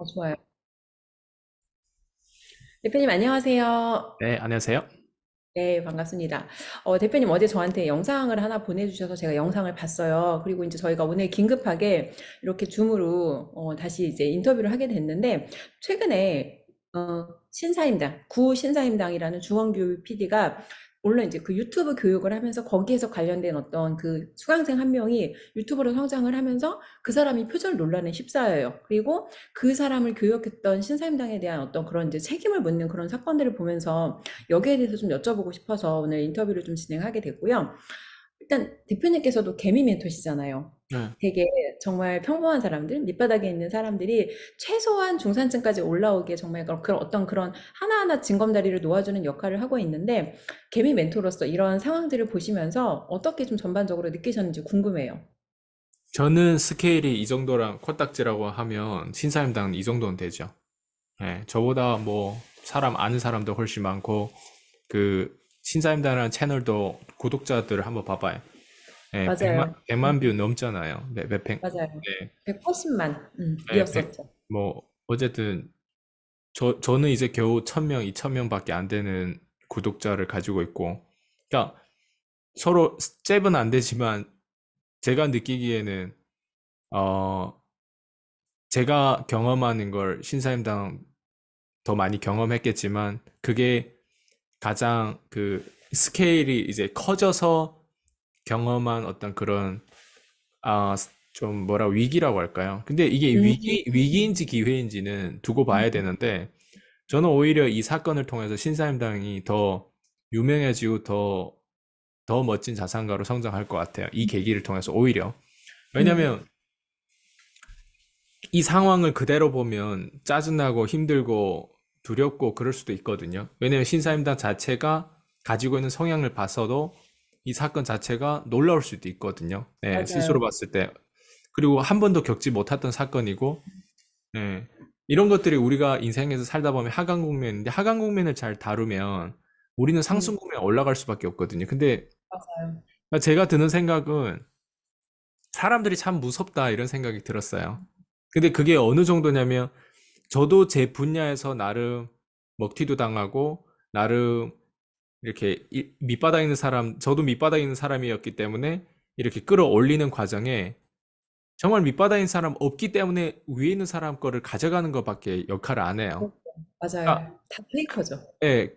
좋아요. 대표님, 안녕하세요. 네, 안녕하세요. 네, 반갑습니다. 대표님 어제 저한테 영상을 하나 보내주셔서 제가 영상을 봤어요. 그리고 이제 저희가 오늘 긴급하게 이렇게 줌으로 다시 이제 인터뷰를 하게 됐는데, 최근에 신사임당, 구 신사임당이라는 중원교육 PD가 물론 이제 그 유튜브 교육을 하면서 거기에서 관련된 어떤 그 수강생 한 명이 유튜버로 성장을 하면서 그 사람이 표절 논란에 휩싸여요. 그리고 그 사람을 교육했던 신사임당에 대한 어떤 그런 이제 책임을 묻는 그런 사건들을 보면서 여기에 대해서 좀 여쭤보고 싶어서 오늘 인터뷰를 좀 진행하게 됐고요. 일단 대표님께서도 개미 멘토시잖아요. 네. 되게 정말 평범한 사람들, 밑바닥에 있는 사람들이 최소한 중산층까지 올라오기에 정말 그런 어떤 그런 하나하나 징검다리를 놓아주는 역할을 하고 있는데, 개미 멘토로서 이런 상황들을 보시면서 어떻게 좀 전반적으로 느끼셨는지 궁금해요. 저는 스케일이 이 정도랑 코딱지라고 하면 신사임당 이 정도는 되죠. 네, 저보다 뭐 사람 아는 사람도 훨씬 많고 그 신사임당이라는 채널도 구독자들 한번 봐봐요. 네, 100만, 맞아요. 100만 뷰 넘잖아요. 네, 맞아요. 네, 180만, 네, 이었었죠. 뭐 어쨌든 저는 이제 겨우 1000명, 2000명밖에 안 되는 구독자를 가지고 있고, 그러니까 서로 잽은 안 되지만 제가 느끼기에는 어 제가 경험하는 걸 신사임당 더 많이 경험했겠지만 그게 가장 그 스케일이 이제 커져서 경험한 어떤 그런 좀 뭐라 위기라고 할까요? 근데 이게 음, 위기인지 기회인지는 두고 봐야 되는데 저는 오히려 이 사건을 통해서 신사임당이 더 유명해지고 더 멋진 자산가로 성장할 것 같아요. 이 계기를 통해서 오히려. 음, 왜냐면 이 상황을 그대로 보면 짜증나고 힘들고 두렵고 그럴 수도 있거든요. 왜냐면 신사임당 자체가 가지고 있는 성향을 봐서도 이 사건 자체가 놀라울 수도 있거든요. 네, 스스로 맞아요. 봤을 때. 그리고 한 번도 겪지 못했던 사건이고, 네, 이런 것들이 우리가 인생에서 살다 보면 하강 국면인데 하강 국면을 잘 다루면 우리는 상승 음, 국면에 올라갈 수밖에 없거든요. 근데 맞아요. 제가 드는 생각은 사람들이 참 무섭다 이런 생각이 들었어요. 근데 그게 어느 정도냐면 저도 제 분야에서 나름 먹튀도 당하고 나름 이렇게 밑바닥에 있는 사람, 저도 밑바닥에 있는 사람이었기 때문에 이렇게 끌어올리는 과정에 정말 밑바닥에 있는 사람 없기 때문에 위에 있는 사람 거를 가져가는 것밖에 역할을 안 해요. 그렇죠. 맞아요. 그러니까 다 페이커죠. 예,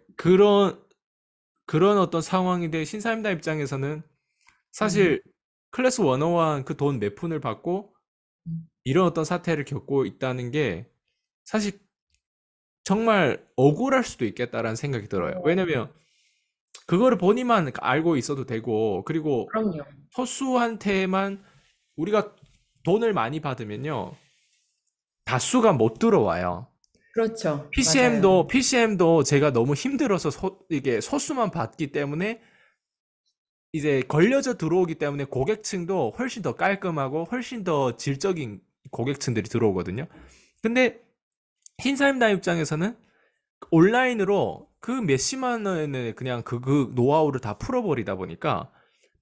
그런 어떤 상황인데 신사임당 입장에서는 음, 사실 클래스 101 그 돈 몇 푼을 받고 음, 이런 어떤 사태를 겪고 있다는 게 사실 정말 억울할 수도 있겠다라는 생각이 들어요. 왜냐면 그거를 본인만 알고 있어도 되고, 그리고 그럼요. 소수한테만 우리가 돈을 많이 받으면요, 다수가 못 들어와요. 그렇죠. 맞아요. PCM도 제가 너무 힘들어서 이게 소수만 받기 때문에 이제 걸려져 들어오기 때문에 고객층도 훨씬 더 깔끔하고 훨씬 더 질적인 고객층들이 들어오거든요. 근데 흰사임당 입장에서는 온라인으로 그 몇십만 원에 그냥 그 노하우를 다 풀어버리다 보니까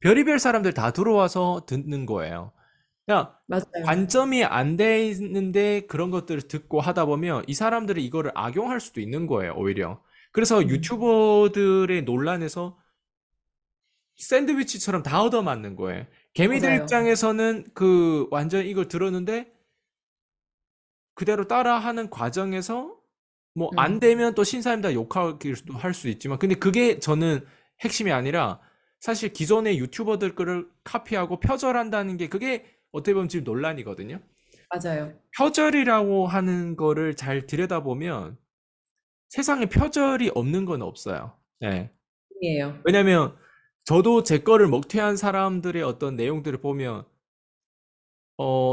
별의별 사람들 다 들어와서 듣는 거예요. 그냥 맞아요. 관점이 안 돼 있는데 그런 것들을 듣고 하다 보면 이 사람들이 이거를 악용할 수도 있는 거예요, 오히려. 그래서 음, 유튜버들의 논란에서 샌드위치처럼 다 얻어맞는 거예요. 개미들 맞아요. 입장에서는 그 완전 이걸 들었는데 그대로 따라하는 과정에서 뭐 안 음, 되면 또 신사임당 욕하기도 할 수 있지만 근데 그게 저는 핵심이 아니라 사실 기존의 유튜버들 거를 카피하고 표절한다는 게 그게 어떻게 보면 지금 논란이거든요. 맞아요. 표절이라고 하는 거를 잘 들여다보면 세상에 표절이 없는 건 없어요. 네. 이에요. 왜냐면 저도 제 거를 먹튀한 사람들의 어떤 내용들을 보면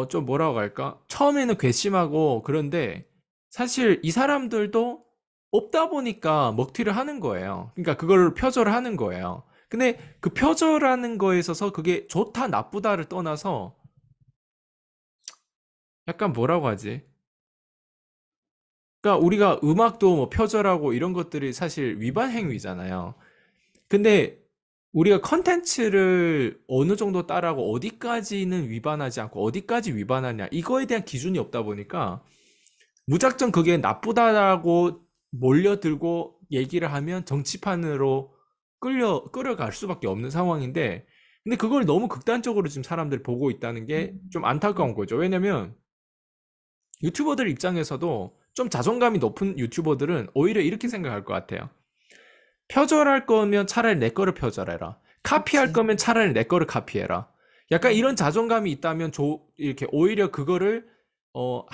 좀 뭐라고 할까? 처음에는 괘씸하고 그런데 사실 이 사람들도 없다 보니까 먹튀를 하는 거예요. 그러니까 그걸 표절하는 거예요. 근데 그 표절하는 거에 있어서 그게 좋다 나쁘다를 떠나서 약간 뭐라고 하지? 그러니까 우리가 음악도 뭐 표절하고 이런 것들이 사실 위반 행위잖아요. 근데 우리가 컨텐츠를 어느 정도 따라하고 어디까지는 위반하지 않고 어디까지 위반하냐 이거에 대한 기준이 없다 보니까 무작정 그게 나쁘다라고 몰려들고 얘기를 하면 정치판으로 끌어갈 수밖에 없는 상황인데, 근데 그걸 너무 극단적으로 지금 사람들이 보고 있다는 게 좀 안타까운 거죠. 왜냐면 유튜버들 입장에서도 좀 자존감이 높은 유튜버들은 오히려 이렇게 생각할 것 같아요. 표절할 거면 차라리 내 거를 표절해라. 카피할 그치. 거면 차라리 내 거를 카피해라. 약간 음, 이런 자존감이 있다면 이렇게 오히려 그거를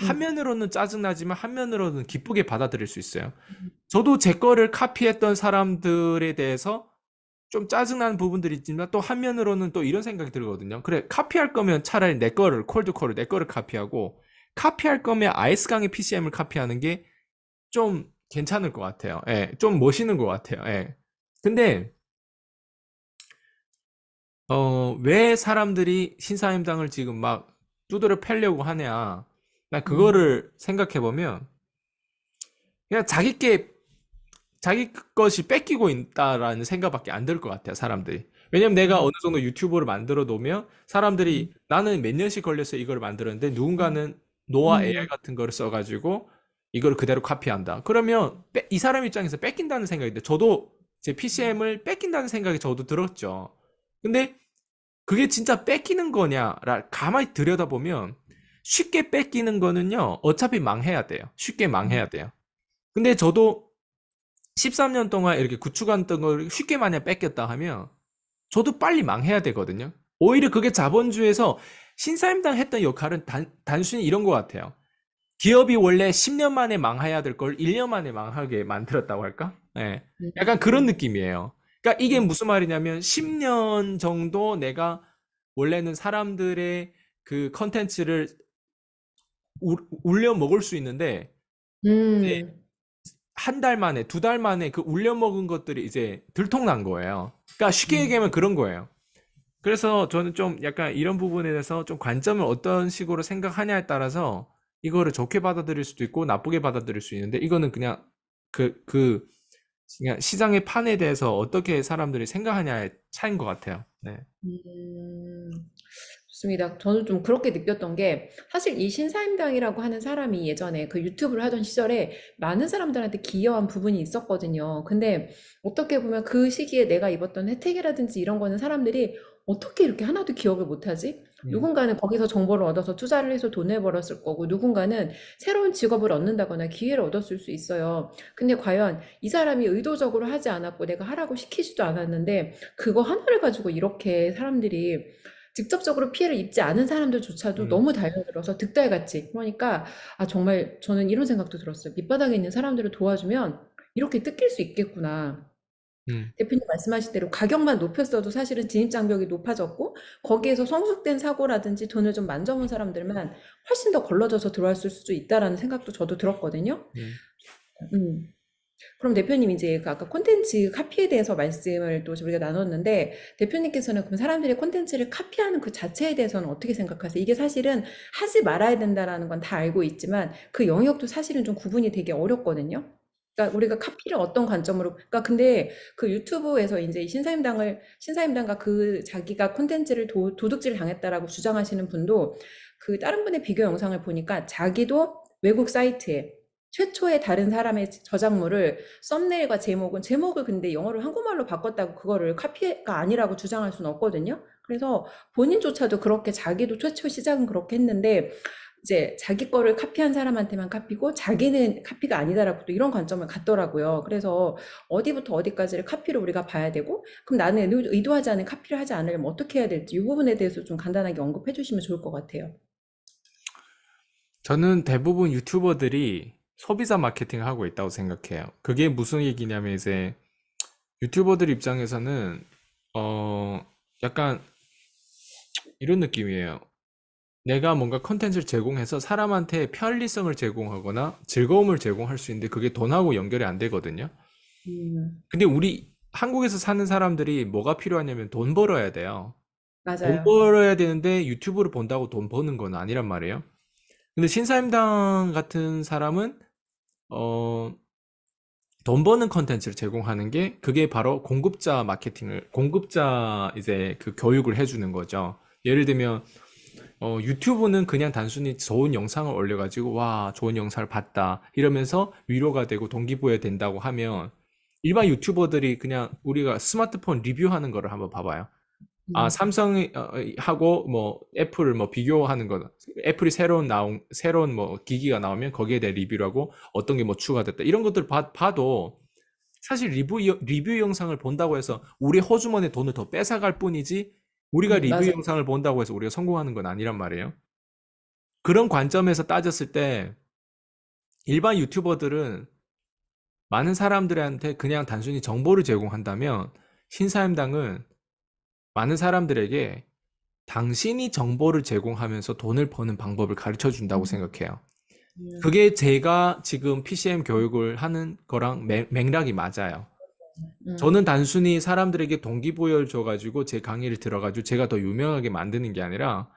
음, 한면으로는 짜증나지만 한면으로는 기쁘게 받아들일 수 있어요. 음, 저도 제 거를 카피했던 사람들에 대해서 좀 짜증나는 부분들이 있지만 또 한면으로는 또 이런 생각이 들거든요. 그래, 카피할 거면 차라리 내 거를, 콜드콜을 내 거를 카피하고, 카피할 거면 아이스강의 PCM을 카피하는 게 좀 괜찮을 것 같아요. 예, 좀 멋있는 것 같아요. 예. 근데, 왜 사람들이 신사임당을 지금 막 두드려 패려고 하냐. 나 음, 그거를 생각해보면, 그냥 자기 것이 뺏기고 있다라는 생각밖에 안 들 것 같아요, 사람들이. 왜냐면 내가 음, 어느 정도 유튜브를 만들어 놓으면 음, 사람들이 나는 몇 년씩 걸려서 이걸 만들었는데 누군가는 노아 AI 음, 같은 거를 써가지고 이걸 그대로 카피한다. 그러면 이 사람 입장에서 뺏긴다는 생각인데 저도 제 PCM을 뺏긴다는 생각이 저도 들었죠. 근데 그게 진짜 뺏기는 거냐를 가만히 들여다보면 쉽게 뺏기는 거는요, 어차피 망해야 돼요. 쉽게 음, 망해야 돼요. 근데 저도 13년 동안 이렇게 구축했던 걸 쉽게 만약 뺏겼다 하면 저도 빨리 망해야 되거든요. 오히려 그게 자본주의에서 신사임당 했던 역할은 단순히 이런 것 같아요. 기업이 원래 10년 만에 망해야 될 걸 1년 만에 망하게 만들었다고 할까? 예. 약간 그런 음, 느낌이에요. 그러니까 이게 음, 무슨 말이냐면 10년 정도 내가 원래는 사람들의 그 컨텐츠를 울려 먹을 수 있는데 이제 음, 한 달 만에, 두 달 만에 그 울려 먹은 것들이 이제 들통난 거예요. 그러니까 쉽게 음. 얘기하면 그런 거예요. 그래서 저는 좀 약간 이런 부분에 대해서 좀 관점을 어떤 식으로 생각하냐에 따라서 이거를 좋게 받아들일 수도 있고 나쁘게 받아들일 수 있는데 이거는 그냥 그, 그, 그냥 시장의 판에 대해서 어떻게 사람들이 생각하냐의 차이인 것 같아요. 네. 음, 좋습니다. 저는 좀 그렇게 느꼈던 게 사실 이 신사임당이라고 하는 사람이 예전에 그 유튜브를 하던 시절에 많은 사람들한테 기여한 부분이 있었거든요. 근데 어떻게 보면 그 시기에 내가 입었던 혜택이라든지 이런 거는 사람들이 어떻게 이렇게 하나도 기억을 못하지? 음, 누군가는 거기서 정보를 얻어서 투자를 해서 돈을 벌었을 거고, 누군가는 새로운 직업을 얻는다거나 기회를 얻었을 수 있어요. 근데 과연 이 사람이 의도적으로 하지 않았고 내가 하라고 시키지도 않았는데 그거 하나를 가지고 이렇게 사람들이 직접적으로 피해를 입지 않은 사람들조차도 음, 너무 달려들어서 득달같이. 그러니까, 아, 정말 저는 이런 생각도 들었어요. 밑바닥에 있는 사람들을 도와주면 이렇게 뜯길 수 있겠구나. 음, 대표님 말씀하신 대로 가격만 높였어도 사실은 진입장벽이 높아졌고, 거기에서 성숙된 사고라든지 돈을 좀 만져본 사람들만 훨씬 더 걸러져서 들어왔을 수도 있다라는 생각도 저도 들었거든요. 음. 음. 그럼 대표님 이제 그 아까 콘텐츠 카피에 대해서 말씀을 또 우리가 나눴는데 대표님께서는 그럼 사람들이 콘텐츠를 카피하는 그 자체에 대해서는 어떻게 생각하세요? 이게 사실은 하지 말아야 된다라는 건 다 알고 있지만 그 영역도 사실은 좀 구분이 되게 어렵거든요. 그러니까 우리가 카피를 어떤 관점으로 그러니까 근데 그 유튜브에서 이제 이 신사임당과 그 자기가 콘텐츠를 도둑질 당했다라고 주장하시는 분도 그 다른 분의 비교 영상을 보니까 자기도 외국 사이트에 최초의 다른 사람의 저작물을 썸네일과 제목을 근데 영어로 한국말로 바꿨다고 그거를 카피가 아니라고 주장할 수는 없거든요. 그래서 본인조차도 그렇게 자기도 최초 시작은 그렇게 했는데 이제 자기 거를 카피한 사람한테만 카피고 자기는 카피가 아니다라고 또 이런 관점을 갖더라고요. 그래서 어디부터 어디까지를 카피로 우리가 봐야 되고 그럼 나는 의도하지 않은 카피를 하지 않으려면 어떻게 해야 될지 이 부분에 대해서 좀 간단하게 언급해 주시면 좋을 것 같아요. 저는 대부분 유튜버들이 소비자 마케팅을 하고 있다고 생각해요. 그게 무슨 얘기냐면 이제 유튜버들 입장에서는 어 약간 이런 느낌이에요. 내가 뭔가 컨텐츠를 제공해서 사람한테 편리성을 제공하거나 즐거움을 제공할 수 있는데 그게 돈하고 연결이 안 되거든요. 음, 근데 우리 한국에서 사는 사람들이 뭐가 필요하냐면 돈 벌어야 돼요. 돈 맞아요. 벌어야 되는데 유튜브를 본다고 돈 버는 건 아니란 말이에요. 근데 신사임당 같은 사람은 어, 돈 버는 컨텐츠를 제공하는 게 그게 바로 공급자 마케팅을 공급자 이제 그 교육을 해주는 거죠. 예를 들면 유튜브는 그냥 단순히 좋은 영상을 올려가지고, 와, 좋은 영상을 봤다. 이러면서 위로가 되고 동기부여 된다고 하면, 일반 유튜버들이 그냥 우리가 스마트폰 리뷰하는 거를 한번 봐봐요. 아, 음, 삼성이 하고 뭐 애플을 뭐 비교하는 거, 애플이 새로운 뭐 기기가 나오면 거기에 대해 리뷰를 하고 어떤 게 뭐 추가됐다 이런 것들 봐도 사실 리뷰 영상을 본다고 해서 우리 호주머니에 돈을 더 뺏어갈 뿐이지 우리가 리뷰 맞아요. 영상을 본다고 해서 우리가 성공하는 건 아니란 말이에요. 그런 관점에서 따졌을 때 일반 유튜버들은 많은 사람들한테 그냥 단순히 정보를 제공한다면 신사임당은 많은 사람들에게 당신이 정보를 제공하면서 돈을 버는 방법을 가르쳐 준다고 음, 생각해요. 음, 그게 제가 지금 PCM 교육을 하는 거랑 맥락이 맞아요. 음, 저는 단순히 사람들에게 동기부여를 줘가지고 제 강의를 들어가지고 제가 더 유명하게 만드는 게 아니라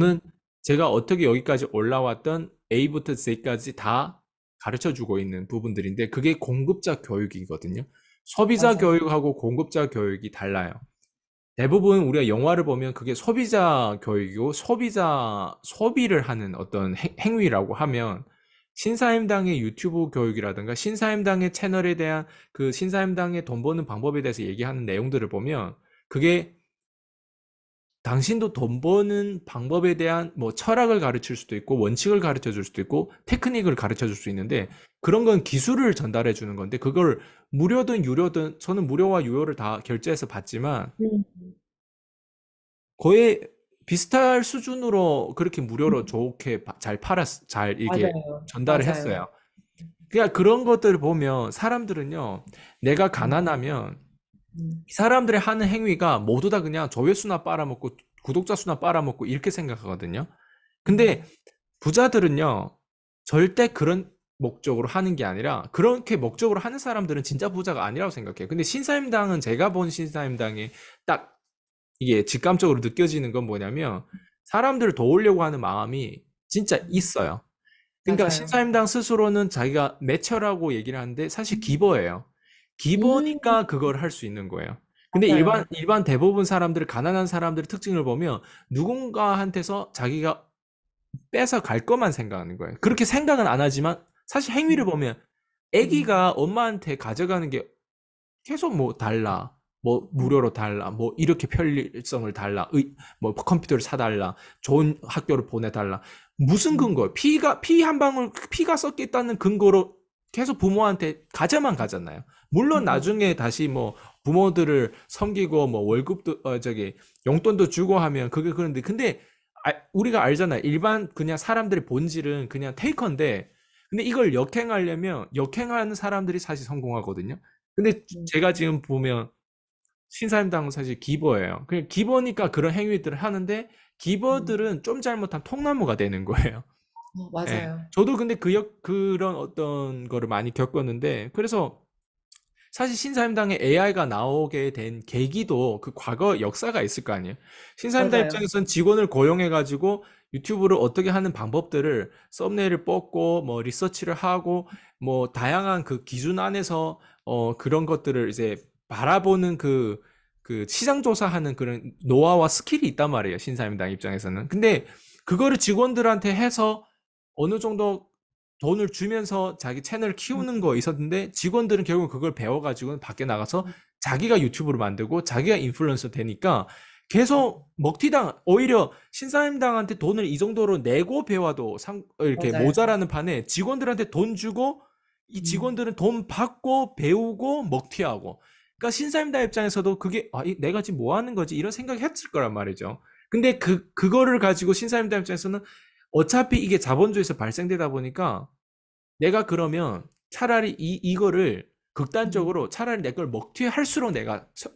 음, 저는 제가 어떻게 여기까지 올라왔던 A부터 Z까지 다 가르쳐 주고 있는 부분들인데 그게 공급자 교육이거든요. 소비자 맞아요. 교육하고 공급자 교육이 달라요. 대부분 우리가 영화를 보면 그게 소비자 교육이고 소비를 하는 어떤 행위라고 하면 신사임당의 유튜브 교육이라든가 신사임당의 채널에 대한 그 신사임당의 돈 버는 방법에 대해서 얘기하는 내용들을 보면 그게 당신도 돈 버는 방법에 대한 뭐 철학을 가르칠 수도 있고 원칙을 가르쳐 줄 수도 있고 테크닉을 가르쳐 줄 수 있는데 그런 건 기술을 전달해 주는 건데 그걸 무료든 유료든 저는 무료와 유료를 다 결제해서 받지만 음, 거의 비슷할 수준으로 그렇게 무료로 음, 좋게 잘 이렇게 맞아요. 전달을 맞아요. 했어요. 그냥 그런 것들을 보면 사람들은요, 내가 음, 가난하면 음, 사람들이 하는 행위가 모두 다 그냥 조회수나 빨아먹고 구독자 수나 빨아먹고 이렇게 생각하거든요. 근데 음, 부자들은요, 절대 그런 목적으로 하는 게 아니라 그렇게 목적으로 하는 사람들은 진짜 부자가 아니라고 생각해요. 근데 신사임당은 제가 본 신사임당이 딱 이게 직감적으로 느껴지는 건 뭐냐면 사람들을 도우려고 하는 마음이 진짜 음, 있어요. 그러니까 맞아요. 신사임당 스스로는 자기가 매처라고 얘기를 하는데 사실 기버예요. 음, 기버니까 그걸 할 수 있는 거예요. 근데 맞아요. 일반 대부분 사람들, 가난한 사람들의 특징을 보면 누군가한테서 자기가 뺏어 갈 것만 생각하는 거예요. 그렇게 생각은 안 하지만 사실 행위를 음, 보면 음, 아기가 엄마한테 가져가는 게 계속 뭐 달라. 뭐 음, 무료로 달라. 뭐 이렇게 편리성을 달라. 뭐 컴퓨터를 사달라. 좋은 학교를 보내달라. 무슨 음, 근거? 피 한 방울 피가 섞여 있다는 근거로 계속 부모한테 가져만 가잖아요. 물론 음, 나중에 다시 뭐 부모들을 섬기고 뭐 월급도 저기 용돈도 주고 하면 그게 그런데 근데 우리가 알잖아요. 일반 그냥 사람들의 본질은 그냥 테이커인데 근데 이걸 역행하려면 역행하는 사람들이 사실 성공하거든요. 근데 음, 제가 지금 보면 신사임당은 사실 기버예요. 그냥 기버니까 그런 행위들을 하는데 음, 기버들은 좀 잘못하면 통나무가 되는 거예요. 예. 맞아요. 저도 근데 그런 어떤 거를 많이 겪었는데 그래서 사실 신사임당에 AI가 나오게 된 계기도 그 과거 역사가 있을 거 아니에요. 신사임당 맞아요. 입장에서는 직원을 고용해가지고 유튜브를 어떻게 하는 방법들을 썸네일을 뽑고 뭐 리서치를 하고 뭐 다양한 그 기준 안에서 그런 것들을 이제 바라보는 그 시장 조사하는 그런 노하우와 스킬이 있단 말이에요. 신사임당 입장에서는. 근데 그거를 직원들한테 해서 어느 정도 돈을 주면서 자기 채널을 음, 키우는 거 있었는데 직원들은 결국 그걸 배워가지고 밖에 나가서 음, 자기가 유튜브를 만들고 자기가 인플루언서 되니까 계속 먹튀당 오히려 신사임당한테 돈을 이 정도로 내고 배워도 이렇게 맞아요. 모자라는 판에 직원들한테 돈 주고 이 음, 직원들은 돈 받고 배우고 먹튀하고 그러니까 신사임당 입장에서도 그게 내가 지금 뭐 하는 거지 이런 생각이 했을 거란 말이죠. 근데 그거를 가지고 신사임당 입장에서는 어차피 이게 자본주의에서 발생되다 보니까 내가 그러면 차라리 이거를 음, 극단적으로 차라리 내 걸 먹튀할수록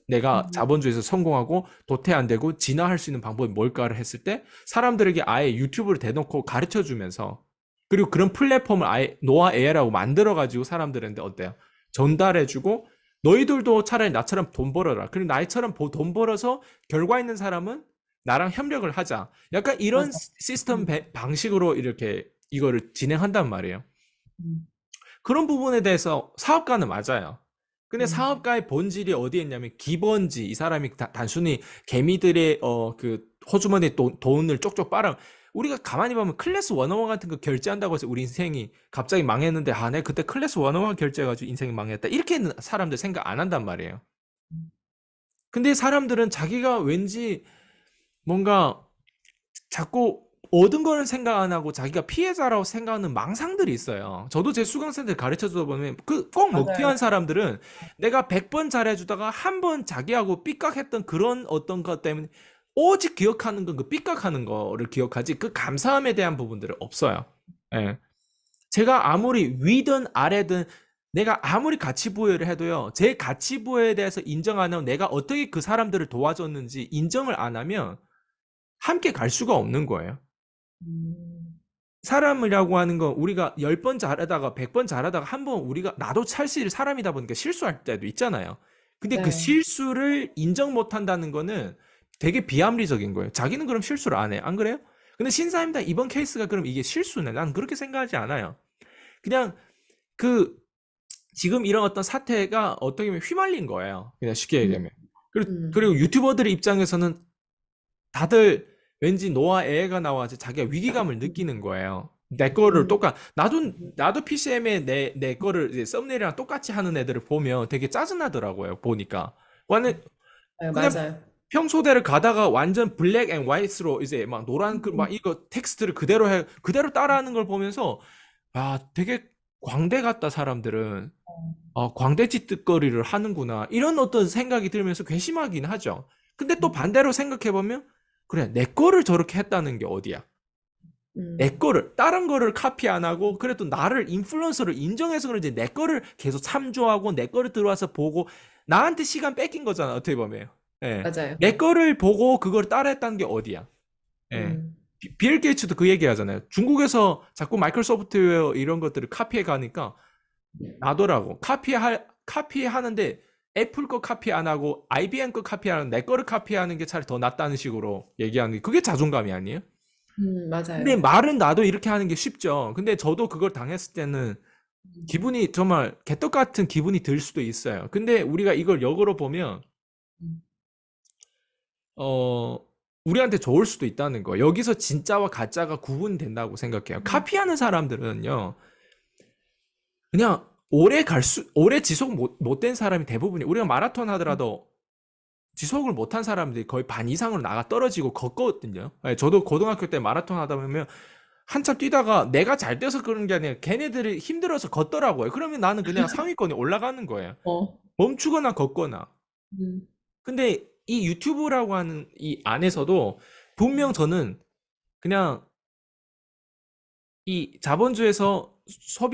내가 음, 자본주의에서 성공하고 도태 안 되고 진화할 수 있는 방법이 뭘까를 했을 때 사람들에게 아예 유튜브를 대놓고 가르쳐 주면서 그리고 그런 플랫폼을 아예 노아 AI라고 만들어 가지고 사람들한테 어때요? 전달해 주고 너희들도 차라리 나처럼 돈 벌어라. 그리고 나처럼 돈 벌어서 결과 있는 사람은 나랑 협력을 하자. 약간 이런 맞아요. 시스템 음, 방식으로 이렇게 이거를 진행한단 말이에요. 음, 그런 부분에 대해서 사업가는 맞아요. 근데 음, 사업가의 본질이 어디에 있냐면 기본지 이 사람이 단순히 개미들의 그 호주머니에 돈을 쪽쪽 빨아. 우리가 가만히 보면 클래스 101 같은 거 결제한다고 해서 우리 인생이 갑자기 망했는데, 아, 내가 그때 클래스 101 결제해가지고 인생이 망했다. 이렇게는 사람들 생각 안 한단 말이에요. 근데 사람들은 자기가 왠지 뭔가 자꾸 얻은 거는 생각 안 하고 자기가 피해자라고 생각하는 망상들이 있어요. 저도 제 수강생들 가르쳐 주다 보면 그 꼭 맞아요. 먹튀한 사람들은 내가 100번 잘해주다가 한 번 자기하고 삐깍했던 그런 어떤 것 때문에 오직 기억하는 건 그 삐깍하는 거를 기억하지 그 감사함에 대한 부분들은 없어요. 예. 제가 아무리 위든 아래든 내가 아무리 가치 부여를 해도요, 제 가치 부여에 대해서 인정 안 하면 내가 어떻게 그 사람들을 도와줬는지 인정을 안 하면 함께 갈 수가 없는 거예요. 음, 사람이라고 하는 건 우리가 10번 잘하다가 100번 잘하다가 한 번 우리가 나도 사실 사람이다 보니까 실수할 때도 있잖아요. 근데 그 네. 실수를 인정 못 한다는 거는 되게 비합리적인 거예요. 자기는 그럼 실수를 안 해. 안 그래요? 근데 신사임당 이번 케이스가 그럼 이게 실수네. 난 그렇게 생각하지 않아요. 그냥 그 지금 이런 어떤 사태가 어떻게 보면 휘말린 거예요. 그냥 쉽게 음, 얘기하면. 그리고, 음, 그리고 유튜버들의 입장에서는 다들 왠지 노아 애가 나와서 자기가 위기감을 느끼는 거예요. 내 거를 음, 나도 PCM에 내 거를 이제 썸네일이랑 똑같이 하는 애들을 보면 되게 짜증나더라고요. 보니까. 네, 그냥 맞아요. 평소대로 가다가 완전 블랙 앤 화이트로 이제 막 노란 막 음, 이거 텍스트를 그대로 따라하는 걸 보면서 아, 되게 광대 같다 사람들은. 광대짓거리를 하는구나. 이런 어떤 생각이 들면서 괘씸하긴 하죠. 근데 또 음, 반대로 생각해 보면 그래, 내 거를 저렇게 했다는 게 어디야? 내 음, 거를 다른 거를 카피 안 하고 그래도 나를 인플루언서를 인정해서 그런지 내 거를 계속 참조하고 내 거를 들어와서 보고 나한테 시간 뺏긴 거잖아. 어떻게 보면. 예. 맞아요. 내 거를 보고 그걸 따라했다는 게 어디야? 예. 음, 빌 게이츠도 그 얘기 하잖아요. 중국에서 자꾸 마이크로소프트웨어 이런 것들을 카피해 가니까 나더라고. 카피하는데 애플 거 카피 안 하고 IBM 거 카피하는 내 거를 카피하는 게 차라리 더 낫다는 식으로 얘기하는 게 그게 자존감이 아니에요? 근데 맞아요. 말은 나도 이렇게 하는 게 쉽죠. 근데 저도 그걸 당했을 때는 기분이 정말 개떡 같은 기분이 들 수도 있어요. 근데 우리가 이걸 역으로 보면 음, 어 우리한테 좋을 수도 있다는 거. 여기서 진짜와 가짜가 구분된다고 생각해요. 음, 카피하는 사람들은요. 그냥 오래 지속 못된 사람이 대부분이 우리가 마라톤 하더라도 지속을 못한 사람들이 거의 반 이상으로 나가 떨어지고 걷거든요. 예, 저도 고등학교 때 마라톤 하다 보면 한참 뛰다가 내가 잘 뛰어서 그런 게 아니라 걔네들이 힘들어서 걷더라고요. 그러면 나는 그냥 상위권에 올라가는 거예요. 어, 멈추거나 걷거나. 음, 근데 이 유튜브라고 하는 이 안에서도 분명 저는 그냥 이 자본주의에서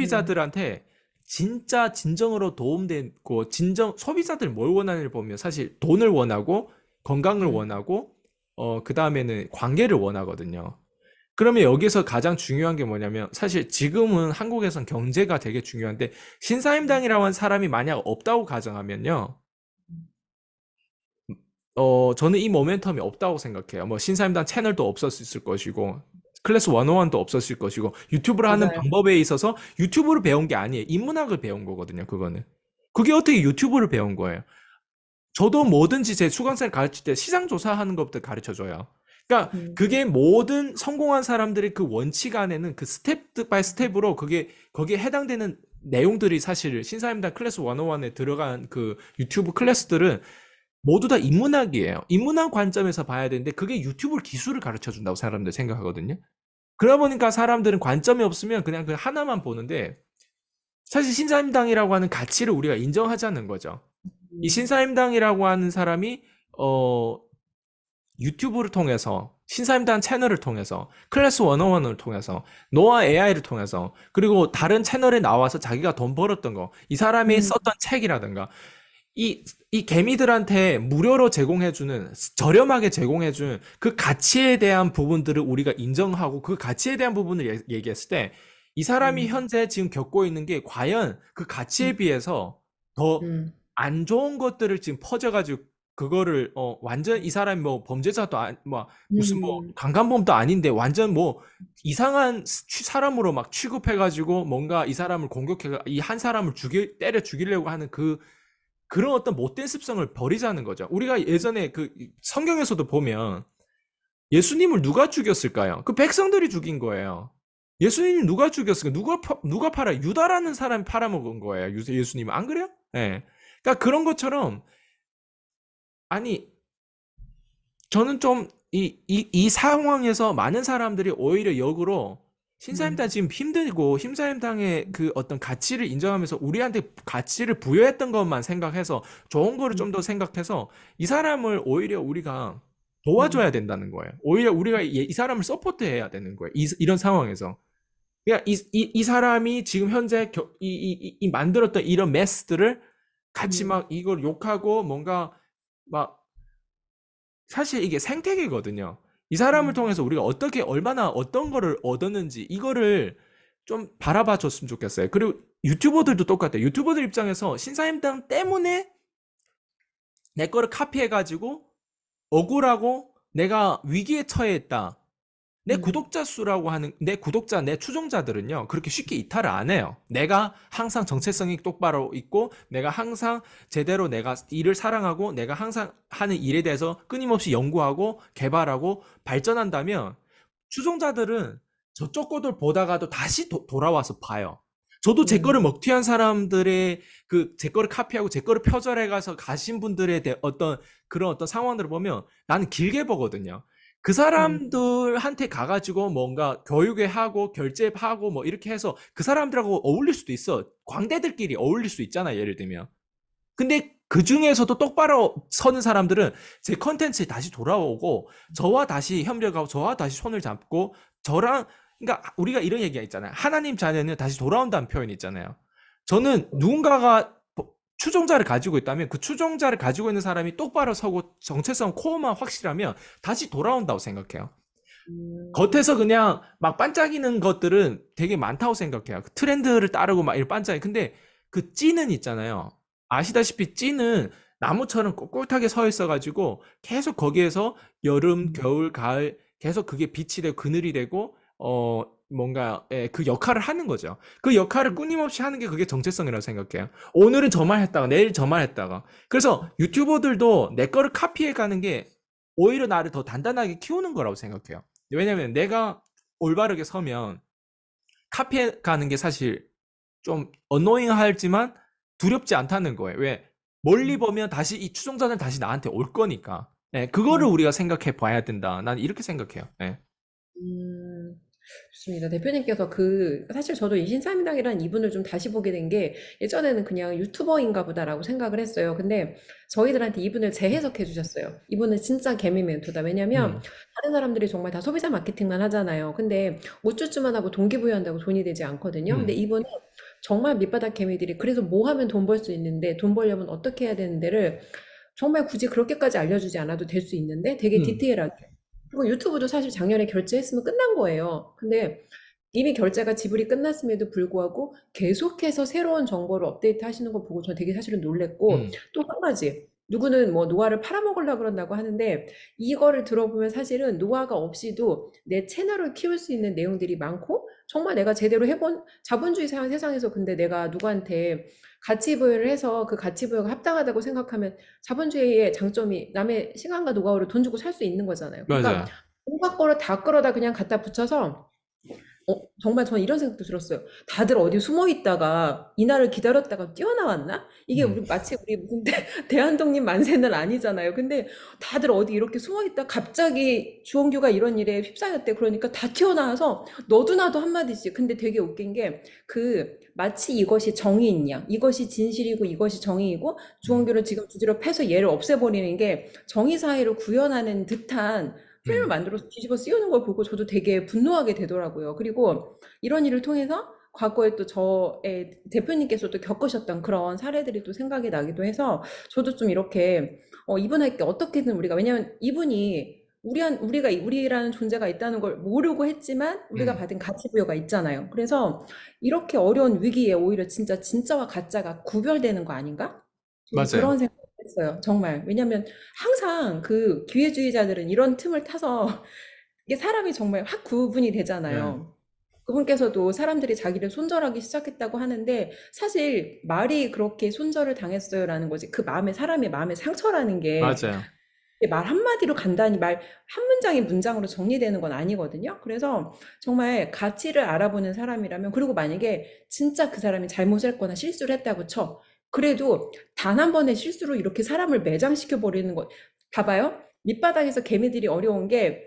음, 소비자들한테 진짜 진정으로 도움되고 소비자들 뭘 원하는지를 보면 사실 돈을 원하고 건강을 음, 원하고 그 다음에는 관계를 원하거든요. 그러면 여기서 가장 중요한 게 뭐냐면 사실 지금은 한국에선 경제가 되게 중요한데 신사임당이라고 하는 사람이 만약 없다고 가정하면요. 저는 이 모멘텀이 없다고 생각해요. 뭐 신사임당 채널도 없었을 것이고 클래스 101도 없었을 것이고 유튜브를 하는 맞아요. 방법에 있어서 유튜브를 배운 게 아니에요. 인문학을 배운 거거든요. 그거는. 그게 어떻게 유튜브를 배운 거예요? 저도 뭐든지 제 수강생 가르칠 때 시장 조사하는 것부터 가르쳐 줘요. 그러니까 음, 그게 모든 성공한 사람들의 그 원칙 안에는 그 스텝 바이 스텝으로 그게 거기에 해당되는 내용들이 사실 신사임당 클래스 101에 들어간 그 유튜브 클래스들은 모두 다 인문학이에요. 인문학 관점에서 봐야 되는데 그게 유튜브 기술을 가르쳐 준다고 사람들 생각하거든요. 그러다 보니까 사람들은 관점이 없으면 그냥 그 하나만 보는데 사실 신사임당이라고 하는 가치를 우리가 인정하자는 거죠. 이 음, 신사임당이라고 하는 사람이 어 유튜브를 통해서 신사임당 채널을 통해서 클래스 101을 통해서 노아 AI를 통해서 그리고 다른 채널에 나와서 자기가 돈 벌었던 거 이 사람이 음, 썼던 책이라든가 이 개미들한테 무료로 제공해주는, 저렴하게 제공해주는 그 가치에 대한 부분들을 우리가 인정하고 그 가치에 대한 부분을 얘기했을 때, 이 사람이 음, 현재 지금 겪고 있는 게 과연 그 가치에 음, 비해서 더 음, 안 좋은 것들을 지금 퍼져가지고, 그거를, 완전 이 사람이 뭐 범죄자도 뭐, 무슨 뭐, 음, 강간범도 아닌데 완전 뭐, 이상한 사람으로 막 취급해가지고 뭔가 이 사람을 이 한 사람을 때려 죽이려고 하는 그런 어떤 못된 습성을 버리자는 거죠. 우리가 예전에 그 성경에서도 보면 예수님을 누가 죽였을까요? 그 백성들이 죽인 거예요. 예수님 누가 죽였을까? 누가 팔아? 유다라는 사람이 팔아먹은 거예요. 예수님 안 그래요? 예. 그러니까 그런 것처럼 아니 저는 좀 이 상황에서 많은 사람들이 오히려 역으로 신사임당 지금 힘들고 신사임당의 그 어떤 가치를 인정하면서 우리한테 가치를 부여했던 것만 생각해서 좋은 거를 좀 더 생각해서 이 사람을 오히려 우리가 도와줘야 된다는 거예요. 오히려 우리가 이 사람을 서포트해야 되는 거예요. 이런 상황에서. 그러니까 이 사람이 지금 현재 이 만들었던 이런 메스들을 같이 막 이걸 욕하고 뭔가 막 사실 이게 생태계거든요. 이 사람을 통해서 우리가 어떻게 얼마나 어떤 거를 얻었는지 이거를 좀 바라봐 줬으면 좋겠어요. 그리고 유튜버들도 똑같아요. 유튜버들 입장에서 신사임당 때문에 내 거를 카피해가지고 억울하고 내가 위기에 처해있다. 내 구독자 수라고 하는 내 구독자, 내 추종자들은요 그렇게 쉽게 이탈을 안 해요. 내가 항상 정체성이 똑바로 있고 내가 항상 제대로 내가 일을 사랑하고 내가 항상 하는 일에 대해서 끊임없이 연구하고 개발하고 발전한다면 추종자들은 저쪽 거들 보다가도 다시 돌아와서 봐요. 저도 제 거를 먹튀한 사람들의 그 제 거를 카피하고 제 거를 표절해 가서 가신 분들의 어떤 그런 어떤 상황들을 보면 나는 길게 보거든요. 그 사람들한테 가가지고 뭔가 교육회 하고 결제하고 뭐 이렇게 해서 그 사람들하고 어울릴 수도 있어. 광대들끼리 어울릴 수 있잖아, 예를 들면. 근데 그 중에서도 똑바로 서는 사람들은 제 컨텐츠에 다시 돌아오고 저와 다시 협력하고 저와 다시 손을 잡고 저랑 그러니까 우리가 이런 얘기가 있잖아요. 하나님 자녀는 다시 돌아온다는 표현이 있잖아요. 저는 누군가가 추종자를 가지고 있다면 그 추종자를 가지고 있는 사람이 똑바로 서고 정체성 코어만 확실하면 다시 돌아온다고 생각해요. 겉에서 그냥 막 반짝이는 것들은 되게 많다고 생각해요. 그 트렌드를 따르고 막 이런 반짝이. 근데 그 찌는 있잖아요. 아시다시피 찌는 나무처럼 꼿꼿하게 서 있어가지고 계속 거기에서 여름, 겨울, 가을 계속 그게 빛이 되고 그늘이 되고 뭔가 그 역할을 하는 거죠. 그 역할을 끊임없이 하는 게 그게 정체성이라고 생각해요. 오늘은 저말 했다가 내일 저말 했다가 그래서 유튜버들도 내 거를 카피해 가는 게 오히려 나를 더 단단하게 키우는 거라고 생각해요. 왜냐면 내가 올바르게 서면 카피해 가는 게 사실 좀 어노잉하지만 두렵지 않다는 거예요. 왜? 멀리 보면 다시 이 추종자는 다시 나한테 올 거니까. 그거를 우리가 생각해 봐야 된다. 난 이렇게 생각해요. 음, 좋습니다. 대표님께서 사실 저도 이 신사임당이라는 이분을 좀 다시 보게 된 게 예전에는 그냥 유튜버인가 보다라고 생각을 했어요. 근데 저희들한테 이분을 재해석해 주셨어요. 이분은 진짜 개미 멘토다. 왜냐면 다른 사람들이 정말 다 소비자 마케팅만 하잖아요. 근데 우쭈쭈만 하고 동기부여한다고 돈이 되지 않거든요. 근데 이분은 정말 밑바닥 개미들이 그래서 뭐 하면 돈 벌 수 있는데 돈 벌려면 어떻게 해야 되는데를 정말 굳이 그렇게까지 알려주지 않아도 될 수 있는데 되게 음, 디테일하게 그리고 유튜브도 사실 작년에 결제했으면 끝난 거예요. 근데 이미 결제가 지불이 끝났음에도 불구하고 계속해서 새로운 정보를 업데이트 하시는 거 보고 저 되게 사실은 놀랬고 음, 또 한 가지 누구는 뭐 노화를 팔아먹으려고 그런다고 하는데 이거를 들어보면 사실은 노화가 없이도 내 채널을 키울 수 있는 내용들이 많고 정말 내가 제대로 해본 자본주의 세상에서 근데 내가 누구한테 가치 부여를 해서 그 가치 부여가 합당하다고 생각하면 자본주의의 장점이 남의 시간과 노하우를 돈 주고 살 수 있는 거잖아요. 그러니까 맞아요. 온갖 거를 다 끌어다 그냥 갖다 붙여서 정말 저는 이런 생각도 들었어요. 다들 어디 숨어 있다가 이날을 기다렸다가 뛰어나왔나? 이게 음, 마치 우리 무슨 대한독립 만세는 아니잖아요. 근데 다들 어디 이렇게 숨어 있다 갑자기 주홍규가 이런 일에 휩싸였대. 그러니까 다 튀어나와서 너도 나도 한마디씩. 근데 되게 웃긴 게 마치 이것이 정의있냐? 이것이 진실이고 이것이 정의이고 음, 주홍규를 지금 두드려 패서 얘를 없애버리는 게 정의사회로 구현하는 듯한 프레임을 음, 만들어서 뒤집어 씌우는 걸 보고 저도 되게 분노하게 되더라고요. 그리고 이런 일을 통해서 과거에 또 저의 대표님께서도 겪으셨던 그런 사례들이 또 생각이 나기도 해서 저도 좀 이렇게 이분에게 어떻게든 왜냐면 이분이 우리라는 존재가 있다는 걸 모르고 했지만 우리가 음, 받은 가치 부여가 있잖아요. 그래서 이렇게 어려운 위기에 오히려 진짜와 가짜가 구별되는 거 아닌가? 저도 맞아요. 그런 생각을 했어요. 정말. 왜냐면 항상 그 기회주의자들은 이런 틈을 타서 이게 사람이 정말 확 구분이 네, 되잖아요. 그분께서도 사람들이 자기를 손절하기 시작했다고 하는데 사실 말이 그렇게 손절을 당했어요라는 거지. 사람의 마음의 상처라는 게 맞아요. 말 한마디로 간단히 말 한 문장이 문장으로 정리되는 건 아니거든요. 그래서 정말 가치를 알아보는 사람이라면, 그리고 만약에 진짜 그 사람이 잘못을 했거나 실수를 했다고 쳐. 그래도 단 한 번의 실수로 이렇게 사람을 매장시켜 버리는 것. 봐봐요. 밑바닥에서 개미들이 어려운 게,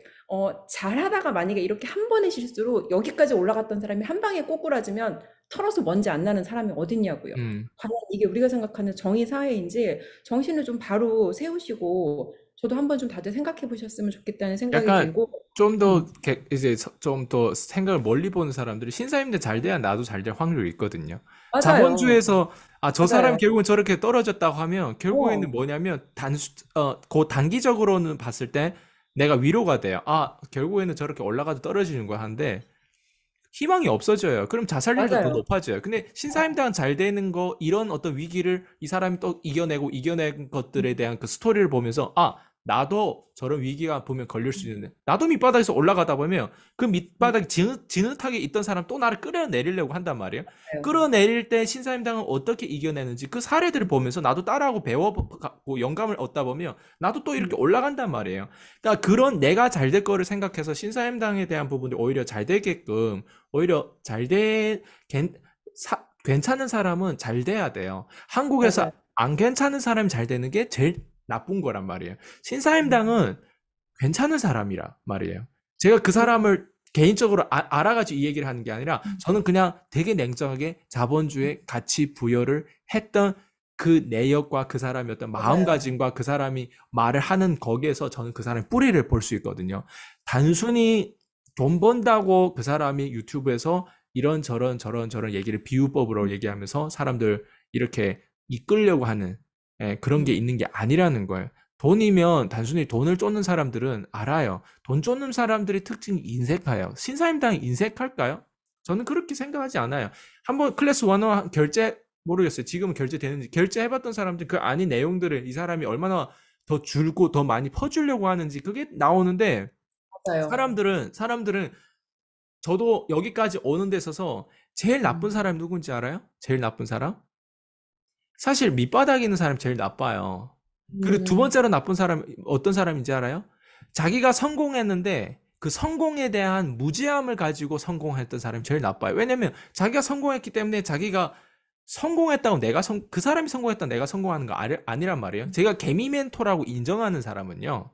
잘하다가 만약에 이렇게 한 번의 실수로 여기까지 올라갔던 사람이 한 방에 꼬꾸라지면 털어서 먼지 안 나는 사람이 어딨냐고요. 음. 과연 이게 우리가 생각하는 정의 사회인지 정신을 좀 바로 세우시고, 저도 한번 좀 다들 생각해 보셨으면 좋겠다는 생각이 약간 들고. 좀 더 음, 이제 좀 더 생각을 멀리 보는 사람들이 신사임대 잘 돼야 나도 잘 될 확률이 있거든요. 맞아요. 자본주의에서 저 사람이 맞아요. 결국은 저렇게 떨어졌다고 하면 결국에는 어, 뭐냐면 그 단기적으로는 봤을 때 내가 위로가 돼요. 결국에는 저렇게 올라가도 떨어지는 거야 하는데 희망이 없어져요. 그럼 자살률도 더 맞아요. 높아져요. 근데 신사임당 잘 되는 거 이런 어떤 위기를 이 사람이 또 이겨낸 것들에 대한 그 스토리를 보면서 나도 저런 위기가 보면 걸릴 수 있는데 나도 밑바닥에서 올라가다 보면 그 음, 밑바닥에 지긋하게 있던 사람 또 나를 끌어내리려고 한단 말이에요. 맞아요. 끌어내릴 때 신사임당은 어떻게 이겨내는지 그 사례들을 보면서 나도 따라하고 배워갖고 영감을 얻다 보면 나도 또 이렇게 음, 올라간단 말이에요. 그러니까 그런 내가 잘 될 거를 생각해서 신사임당에 대한 부분이 오히려 잘 되게끔 오히려 괜찮은 사람은 잘 돼야 돼요. 한국에서 맞아요. 안 괜찮은 사람이 잘 되는 게 제일 나쁜 거란 말이에요. 음, 신사임당은 괜찮은 사람이라 말이에요. 제가 그 그, 사람을 개인적으로 알아가지고 이 얘기를 하는 게 아니라 음, 저는 그냥 되게 냉정하게 자본주의 가치 부여를 했던 그 내역과 그 사람의 어떤 맞아요. 마음가짐과 그 사람이 말을 하는 거기에서 저는 그 사람의 뿌리를 볼 수 있거든요. 단순히 돈 번다고 그 사람이 유튜브에서 이런 저런 얘기를 비유법으로 얘기하면서 사람들 이렇게 이끌려고 하는 그런 게 음, 있는 게 아니라는 거예요. 돈이면 단순히 돈을 쫓는 사람들은 알아요. 돈 쫓는 사람들의 특징이 인색해요. 신사임당이 인색할까요? 저는 그렇게 생각하지 않아요. 한번 클래스 101 결제 모르겠어요. 지금은 결제되는지 결제해봤던 사람들 그 아닌 내용들을 이 사람이 얼마나 더 줄고 더 많이 퍼주려고 하는지 그게 나오는데 맞아요. 사람들은 저도 여기까지 오는 데 있어서 제일 나쁜 음, 사람이 누군지 알아요? 제일 나쁜 사람? 사실 밑바닥에 있는 사람이 제일 나빠요. 그리고 두 음, 번째로 나쁜 사람 어떤 사람인지 알아요? 자기가 성공했는데 그 성공에 대한 무지함을 가지고 성공했던 사람이 제일 나빠요. 왜냐면 자기가 성공했기 때문에 자기가 성공했다고 그 사람이 성공했다고 내가 성공하는 거 아니란 말이에요. 제가 개미 멘토라고 인정하는 사람은요.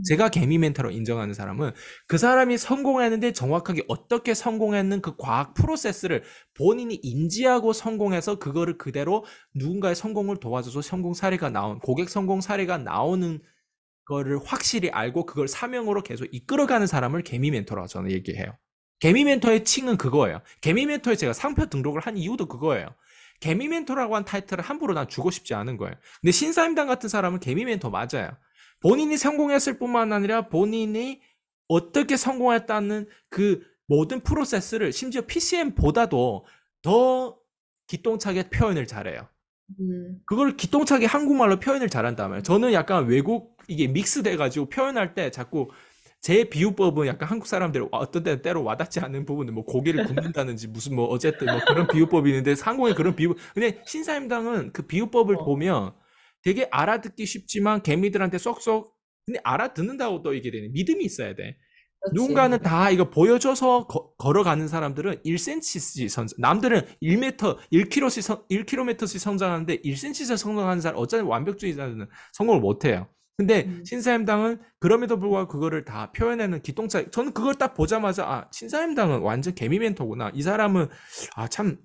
제가 개미 멘토로 인정하는 사람은 그 사람이 성공했는데 정확하게 어떻게 성공했는 그 과학 프로세스를 본인이 인지하고 성공해서 그거를 그대로 누군가의 성공을 도와줘서 고객 성공 사례가 나오는 거를 확실히 알고 그걸 사명으로 계속 이끌어가는 사람을 개미 멘토라고 저는 얘기해요. 개미 멘토의 칭은 그거예요. 개미 멘토에 제가 상표 등록을 한 이유도 그거예요. 개미 멘토라고 한 타이틀을 함부로 난 주고 싶지 않은 거예요. 근데 신사임당 같은 사람은 개미 멘토 맞아요. 본인이 성공했을 뿐만 아니라 본인이 어떻게 성공했다는 그 모든 프로세스를 심지어 PCM보다도 더 기똥차게 표현을 잘해요. 음, 그걸 기똥차게 한국말로 표현을 잘한다면 저는 약간 외국 이게 믹스돼가지고 표현할 때 자꾸 제 비유법은 약간 한국 사람들 어떤 때는 때로 와닿지 않는 부분은 뭐 고기를 굽는다든지 무슨 뭐 어쨌든 뭐 그런 비유법이 있는데 한국의 그런 근데 신사임당은 그 비유법을 어, 보면 되게 알아듣기 쉽지만 개미들한테 쏙쏙 근데 알아듣는다고 또 이게 되는 믿음이 있어야 돼. 누군가는 그렇지. 다 이거 보여줘서 걸어가는 사람들은 1cm씩 남들은 1m, 1km씩 성장하는데 1cm씩 성장하는 사람, 어차피 완벽주의자는 성공을 못해요. 근데 음, 신사임당은 그럼에도 불구하고 그거를 다 표현하는 기똥차, 저는 그걸 딱 보자마자, 신사임당은 완전 개미 멘토구나. 이 사람은, 참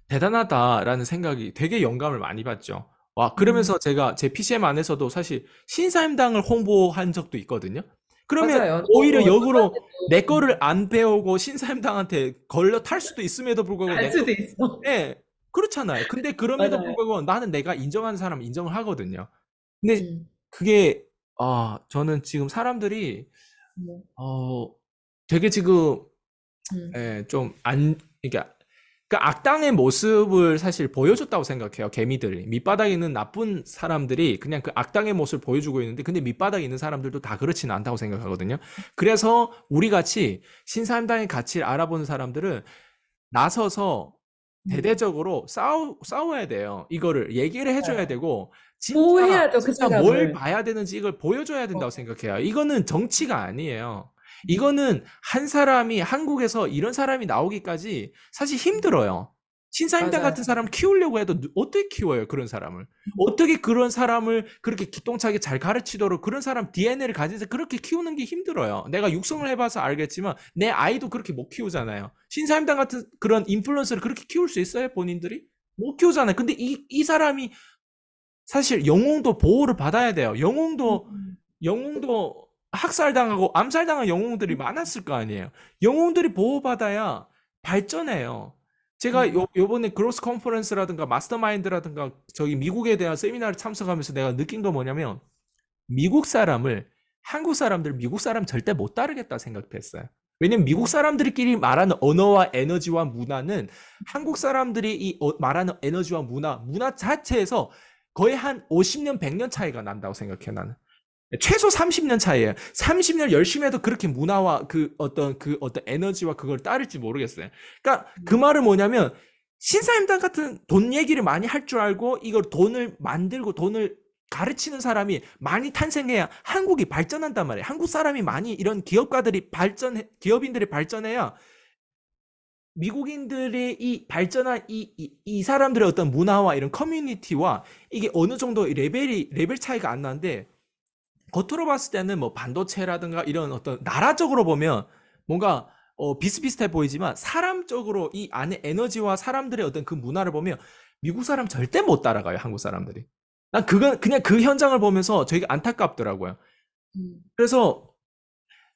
대단하다라는 생각이 되게 영감을 많이 받죠. 음, 그러면서 제가 제 PCM 안에서도 사실 신사임당을 홍보한 적도 있거든요. 그러면 맞아요. 오히려 저 역으로 내 음, 거를 안 배우고 신사임당한테 걸려 탈 수도 있음에도 불구하고 갈 수도 있어. 예, 그렇잖아요. 근데 그럼에도 맞아요. 불구하고 나는 내가 인정하는 사람 인정을 하거든요. 근데 음, 그게, 저는 지금 사람들이, 뭐, 어, 되게 지금, 음, 그러니까 그 악당의 모습을 사실 보여줬다고 생각해요. 개미들이. 밑바닥에 있는 나쁜 사람들이 그냥 그 악당의 모습을 보여주고 있는데 근데 밑바닥에 있는 사람들도 다 그렇지는 않다고 생각하거든요. 그래서 우리 같이 신사임당의 가치를 알아보는 사람들은 나서서 대대적으로 싸워야 돼요. 이거를 얘기를 해줘야 맞아요. 되고, 진짜, 보호해야죠, 그 진짜 뭘 사람을. 봐야 되는지 이걸 보여줘야 어, 된다고 생각해요. 이거는 정치가 아니에요. 이거는 한 사람이 한국에서 이런 사람이 나오기까지 사실 힘들어요. 신사임당 맞아요. 같은 사람 키우려고 해도 어떻게 키워요, 그런 사람을? 어떻게 그런 사람을 그렇게 기똥차게 잘 가르치도록 그런 사람 DNA를 가진서 그렇게 키우는 게 힘들어요. 내가 육성을 해봐서 알겠지만 내 아이도 그렇게 못 키우잖아요. 신사임당 같은 그런 인플루언서를 그렇게 키울 수 있어요, 본인들이? 못 키우잖아요. 근데 이 사람이 사실 영웅도 보호를 받아야 돼요. 음. 영웅도 학살당하고 암살당한 영웅들이 많았을 거 아니에요. 영웅들이 보호받아야 발전해요. 제가 음. 요번에 그로스 컨퍼런스라든가 마스터마인드라든가 저기 미국에 대한 세미나를 참석하면서 내가 느낀 거 뭐냐면 미국 사람을 한국 사람들 미국 사람 절대 못 따르겠다 생각했어요. 왜냐면 미국 음. 사람들끼리 말하는 언어와 에너지와 문화는 한국 사람들이 말하는 에너지와 문화 자체에서 거의 한 50년, 100년 차이가 난다고 생각해 나는. 최소 30년 차이에요. 30년 열심히 해도 그렇게 문화와 그 어떤 에너지와 그걸 따를지 모르겠어요. 그러니까 그 말은 뭐냐면 신사임당 같은 돈 얘기를 많이 할 줄 알고 이걸 돈을 만들고 돈을 가르치는 사람이 많이 탄생해야 한국이 발전한단 말이에요. 한국 사람이 많이 이런 기업인들이 발전해야 미국인들의 이 발전한 이 사람들의 어떤 문화와 이런 커뮤니티와 이게 어느 정도 레벨 차이가 안 나는데 겉으로 봤을 때는 뭐 반도체라든가 이런 어떤 나라적으로 보면 뭔가 비슷비슷해 보이지만 사람적으로 이 안에 에너지와 사람들의 어떤 그 문화를 보면 미국 사람 절대 못 따라가요, 한국 사람들이. 난 그건 그냥 그 현장을 보면서 되게 안타깝더라고요. 음. 그래서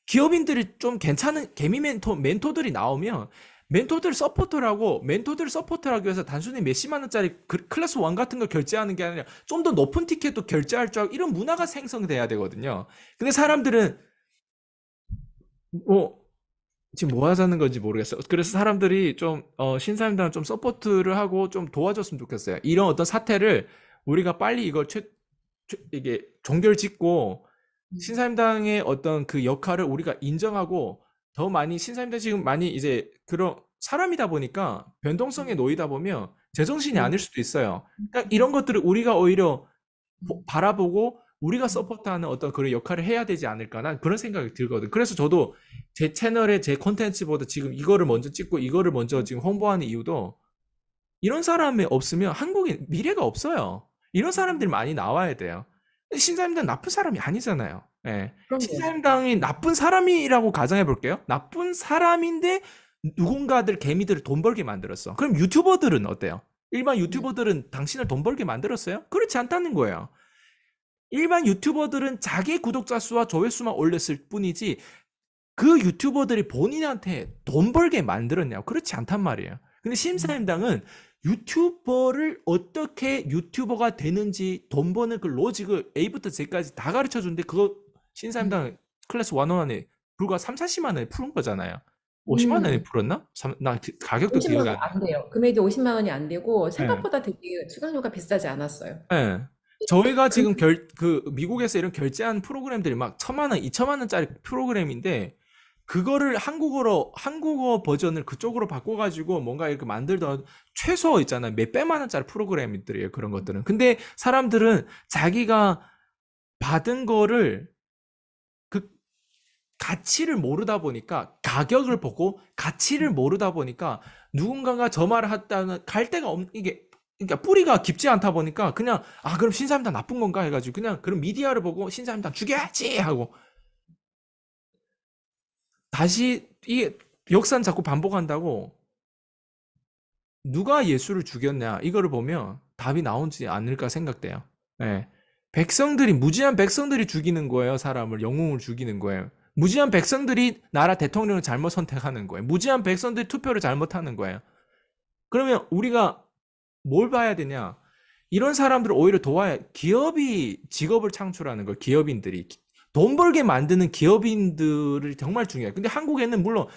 기업인들이 좀 괜찮은 개미 멘토들이 나오면 멘토들 서포트를 하기 위해서 단순히 몇십만 원짜리 클래스 1 같은 걸 결제하는 게 아니라 좀 더 높은 티켓도 결제할 줄 알고 이런 문화가 생성돼야 되거든요. 근데 사람들은 뭐 지금 뭐 하자는 건지 모르겠어요. 그래서 사람들이 좀 신사임당 좀 서포트를 하고 좀 도와줬으면 좋겠어요. 이런 어떤 사태를 우리가 빨리 이걸 이게 종결짓고 음. 신사임당의 어떤 그 역할을 우리가 인정하고 더 많이 신사임당 지금 많이 이제 그런 사람이다 보니까 변동성에 음. 놓이다 보면 제정신이 음. 아닐 수도 있어요. 그러니까 음. 이런 것들을 우리가 오히려 음. 바라보고 우리가 음. 서포트하는 어떤 그런 역할을 해야 되지 않을까 난 그런 생각이 들거든. 그래서 저도 제 채널에 제 콘텐츠보다 지금 이거를 먼저 찍고 이거를 먼저 지금 홍보하는 이유도 이런 사람이 없으면 한국에 미래가 없어요. 이런 사람들이 많이 나와야 돼요. 신사임당 나쁜 사람이 아니잖아요. 예. 그럼요. 신사임당이 나쁜 사람이라고 가정해 볼게요. 나쁜 사람인데 누군가들 개미들을 돈 벌게 만들었어. 그럼 유튜버들은 어때요? 일반 음. 유튜버들은 당신을 돈 벌게 만들었어요? 그렇지 않다는 거예요. 일반 유튜버들은 자기 구독자 수와 조회수만 올렸을 뿐이지 그 유튜버들이 본인한테 돈 벌게 만들었냐고 그렇지 않단 말이에요. 근데 음. 심사임당은 유튜버를 어떻게 유튜버가 되는지 돈 버는 그 로직을 A부터 Z까지 다 가르쳐 주는데 그거 음. 신사임당 클래스 101에 불과 3, 40만 원에 푸는 거잖아요. 50만 원에 음. 풀었나? 나 가격도 50만 기억이 원 안 안 돼요. 금액이 50만 원이 안 되고 나요. 생각보다 되게 수강료가 비싸지 않았어요. 예. 예. 저희가 그 지금 미국에서 이런 결제한 프로그램들이 막 1,000만 원, 2,000만 원짜리 프로그램인데 그거를 한국어 버전을 그쪽으로 바꿔가지고 뭔가 이렇게 만들던 최소 있잖아요. 몇백만 원짜리 프로그램들이에요. 그런 것들은. 근데 사람들은 자기가 받은 거를 그 가치를 모르다 보니까 가격을 보고 가치를 모르다 보니까 누군가가 저 말을 했다는 갈 데가 없는 이게 그러니까 뿌리가 깊지 않다 보니까 그냥 아 그럼 신사임당 나쁜 건가 해가지고 그냥 그런 미디어를 보고 신사임당 죽여야지 하고 다시 이게 역사는 자꾸 반복한다고 누가 예수를 죽였냐 이거를 보면 답이 나오지 않을까 생각돼요. 예. 무지한 백성들이 죽이는 거예요. 사람을 영웅을 죽이는 거예요. 무지한 백성들이 나라 대통령을 잘못 선택하는 거예요. 무지한 백성들이 투표를 잘못하는 거예요. 그러면 우리가 뭘 봐야 되냐? 이런 사람들을 오히려 도와야 기업이 직업을 창출하는 걸 기업인들이 돈 벌게 만드는 기업인들이 정말 중요해요. 근데 한국에는 물론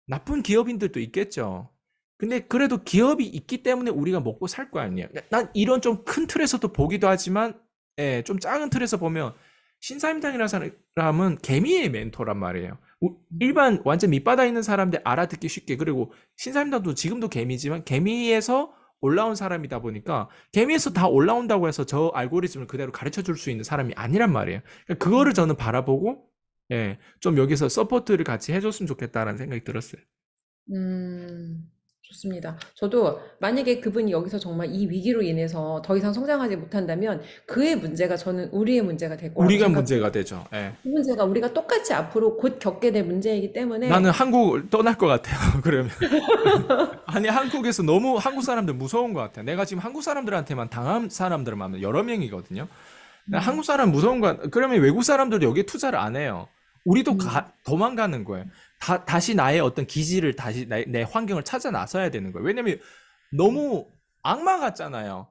나쁜 기업인들도 있겠죠. 근데 그래도 기업이 있기 때문에 우리가 먹고 살 거 아니에요. 난 이런 좀 큰 틀에서도 보기도 하지만, 좀 작은 틀에서 보면 신사임당이라는 사람은 개미의 멘토란 말이에요. 일반 완전 밑바닥 있는 사람들 알아듣기 쉽게, 그리고 신사임당도 지금도 개미지만 개미에서 올라온 사람이다 보니까 개미에서 다 올라온다고 해서 저 알고리즘을 그대로 가르쳐 줄 수 있는 사람이 아니란 말이에요. 그러니까 그거를 저는 바라보고, 예, 좀 여기서 서포트를 같이 해줬으면 좋겠다라는 생각이 들었어요. 음, 좋습니다. 저도 만약에 그분이 여기서 정말 이 위기로 인해서 더 이상 성장하지 못한다면 그의 문제가 저는 우리의 문제가 될 거라고 우리가 생각해요. 문제가 되죠. 예. 그 문제가 우리가 똑같이 앞으로 곧 겪게 될 문제이기 나는 때문에 한국을 떠날 것 같아요. 그러면. 아니, 한국에서 너무 한국 사람들 무서운 것 같아요. 내가 지금 한국 사람들한테만 당한 사람들만 여러 명이거든요. 한국 음, 사람 무서운 거, 그러면 외국 사람들도 여기에 투자를 안 해요. 우리도 음, 도망가는 거예요. 다시 나의 어떤 기지를 다시 내 환경을 찾아 나서야 되는 거예요. 왜냐면 너무 악마 같잖아요.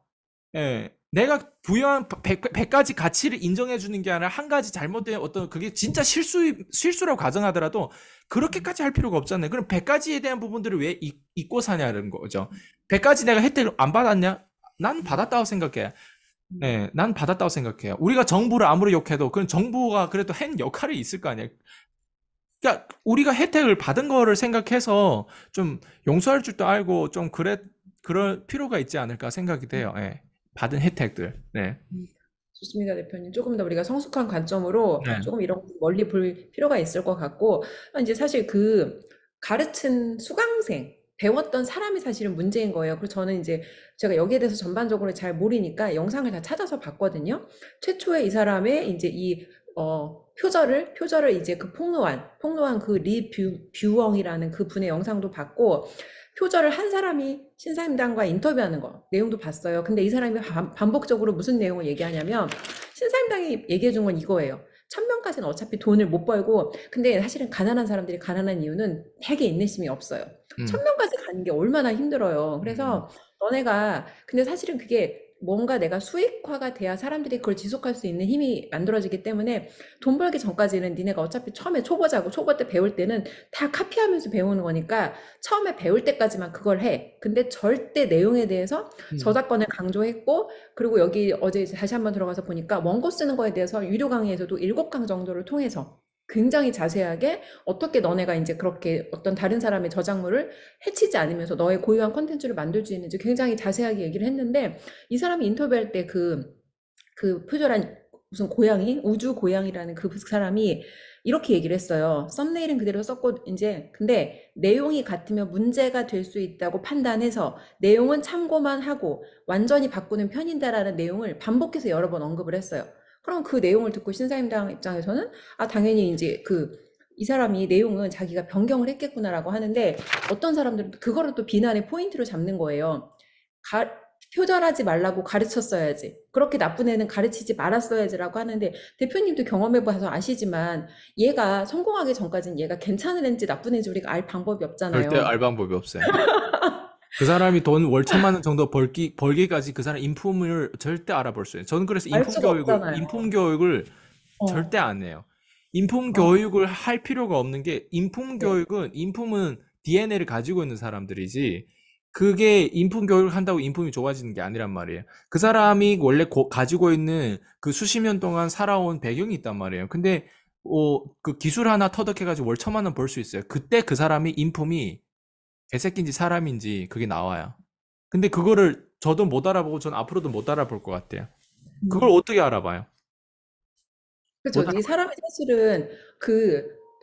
예. 내가 부여한 100가지 가치를 인정해 주는 게 아니라 한 가지 잘못된 어떤 그게 진짜 실수라고 가정하더라도 그렇게까지 할 필요가 없잖아요. 그럼 100가지에 대한 부분들을 왜 잊고 사냐는 거죠. 100가지 내가 혜택을 안 받았냐? 난 받았다고 생각해. 음, 네, 난 받았다고 생각해요. 우리가 정부를 아무리 욕해도 그건 정부가 그래도 한 역할이 있을 거 아니에요. 그러니까 우리가 혜택을 받은 거를 생각해서 좀 용서할 줄도 알고 좀 그럴 필요가 있지 않을까 생각이 돼요. 예. 받은 혜택들. 네. 음. 좋습니다, 대표님. 조금 더 우리가 성숙한 관점으로 네. 조금 이런 거 멀리 볼 필요가 있을 것 같고, 이제 사실 그 가르친 수강생, 배웠던 사람이 사실은 문제인 거예요. 그래서 저는 이제 제가 여기에 대해서 전반적으로 잘 모르니까 영상을 다 찾아서 봤거든요. 최초에 이 사람의 이제 표절을 이제 그 폭로한 그 뷰엉이라는 그 분의 영상도 봤고, 표절을 한 사람이 신사임당과 인터뷰하는 거 내용도 봤어요. 근데 이 사람이 반복적으로 무슨 내용을 얘기하냐면 신사임당이 얘기해 준 건 이거예요. 1000명까지는 어차피 돈을 못 벌고 근데 사실은 가난한 사람들이 가난한 이유는 되게 인내심이 없어요. 음. 1000명까지 가는 게 얼마나 힘들어요. 음. 그래서 너네가 근데 사실은 그게 뭔가 내가 수익화가 돼야 사람들이 그걸 지속할 수 있는 힘이 만들어지기 때문에 돈 벌기 전까지는 니네가 어차피 처음에 초보자고 초보 때 배울 때는 다 카피하면서 배우는 거니까 처음에 배울 때까지만 그걸 해. 근데 절대 내용에 대해서 음. 저작권을 강조했고, 그리고 여기 어제 이제 다시 한번 들어가서 보니까 원고 쓰는 거에 대해서 유료 강의에서도 7강 정도를 통해서 굉장히 자세하게 어떻게 너네가 이제 그렇게 어떤 다른 사람의 저작물을 해치지 않으면서 너의 고유한 콘텐츠를 만들 수 있는지 굉장히 자세하게 얘기를 했는데 이 사람이 인터뷰할 때 그 표절한 무슨 고양이, 우주 고양이라는 그 사람이 이렇게 얘기를 했어요. 썸네일은 그대로 썼고 이제 근데 내용이 같으면 문제가 될 수 있다고 판단해서 내용은 참고만 하고 완전히 바꾸는 편인다라는 내용을 반복해서 여러 번 언급을 했어요. 그럼 그 내용을 듣고 신사임당 입장에서는 아 당연히 이제 이 사람이 내용은 자기가 변경을 했겠구나라고 하는데 어떤 사람들은 그거를 또 비난의 포인트로 잡는 거예요. 가, 표절하지 말라고 가르쳤어야지. 그렇게 나쁜 애는 가르치지 말았어야지라고 하는데 대표님도 경험해봐서 아시지만 얘가 성공하기 전까지는 얘가 괜찮은 애인지 나쁜 애인지 우리가 알 방법이 절대 없잖아요. 알 방법이 없어요. 그 사람이 돈 월 1000만 원 정도 벌기까지 그 사람 인품을 절대 알아볼 수 있어요. 저는 그래서 알 수가 없잖아요. 인품 교육을 절대 어, 안 해요. 인품 어, 교육을 할 필요가 없는 게 네. 인품은 DNA를 가지고 있는 사람들이지 그게 인품 교육을 한다고 인품이 좋아지는 게 아니란 말이에요. 그 사람이 원래 가지고 있는 그 수십 년 동안 살아온 배경이 있단 말이에요. 근데 그 기술 하나 터득해가지고 월 1000만 원 벌 수 있어요. 그때 그 사람이 인품이 개새끼인지 사람인지 그게 나와요. 근데 그거를 저도 못 알아보고 전 앞으로도 못 알아볼 것 같아요. 그걸 음. 어떻게 알아봐요? 그죠. 못 이 알아봐요. 사람이 사실은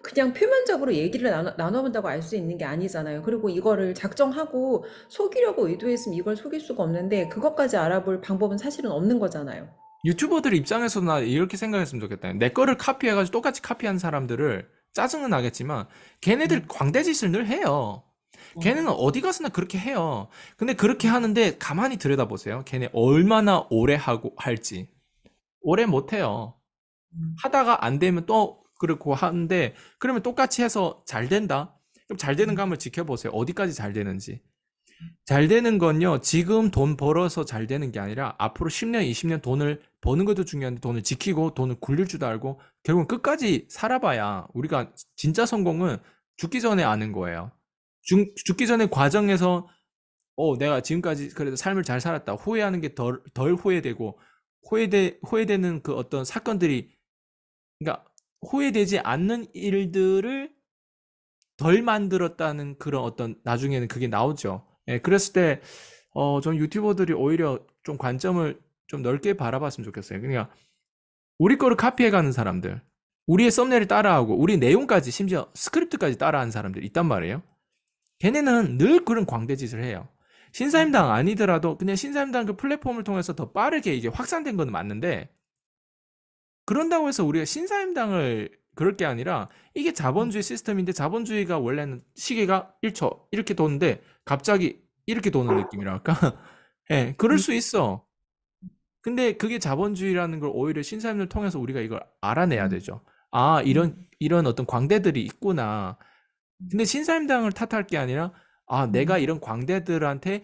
그냥 표면적으로 얘기를 나눠본다고 알 수 있는 게 아니잖아요. 그리고 이거를 작정하고 속이려고 의도했으면 이걸 속일 수가 없는데 그것까지 알아볼 방법은 사실은 없는 거잖아요. 유튜버들 입장에서도 나 이렇게 생각했으면 좋겠다. 내 거를 카피해가지고 똑같이 카피한 사람들을 짜증은 나겠지만 걔네들 음. 광대짓을 늘 해요. 어. 걔네는 어디 가서나 그렇게 해요. 근데 그렇게 하는데 가만히 들여다보세요. 걔네 얼마나 오래 하고 할지. 오래 못 해요. 음. 하다가 안 되면 또 그렇고 하는데 그러면 똑같이 해서 잘 된다. 그럼 잘 되는 거 음. 한번 지켜보세요. 어디까지 잘 되는지. 잘 되는 건요. 지금 돈 벌어서 잘 되는 게 아니라 앞으로 10년, 20년 돈을 버는 것도 중요한데 돈을 지키고 돈을 굴릴 줄도 알고 결국은 끝까지 살아봐야 우리가 진짜 성공은 죽기 전에 아는 거예요. 죽기 전에 과정에서 내가 지금까지 그래도 삶을 잘 살았다. 후회하는 게 덜 후회되고 후회되는 그 어떤 사건들이 그러니까 후회되지 않는 일들을 덜 만들었다는 그런 어떤 나중에는 그게 나오죠. 예, 그랬을 때 전 유튜버들이 오히려 좀 관점을 좀 넓게 바라봤으면 좋겠어요. 그러니까 우리 거를 카피해가는 사람들, 우리의 썸네일을 따라하고 우리 내용까지 심지어 스크립트까지 따라하는 사람들이 있단 말이에요. 걔네는 늘 그런 광대짓을 해요. 신사임당 아니더라도 그냥 신사임당 그 플랫폼을 통해서 더 빠르게 이게 확산된 건 맞는데, 그런다고 해서 우리가 신사임당을 그럴 게 아니라 이게 자본주의 시스템인데, 자본주의가 원래는 시계가 1초 이렇게 도는데 갑자기 이렇게 도는 느낌이랄까? 예, 그럴 음, 수 있어. 근데 그게 자본주의라는 걸 오히려 신사임당을 통해서 우리가 이걸 알아내야 음, 되죠. 아, 음, 이런 어떤 광대들이 있구나. 근데 신사임당을 탓할 게 아니라, 아, 내가 음. 이런 광대들한테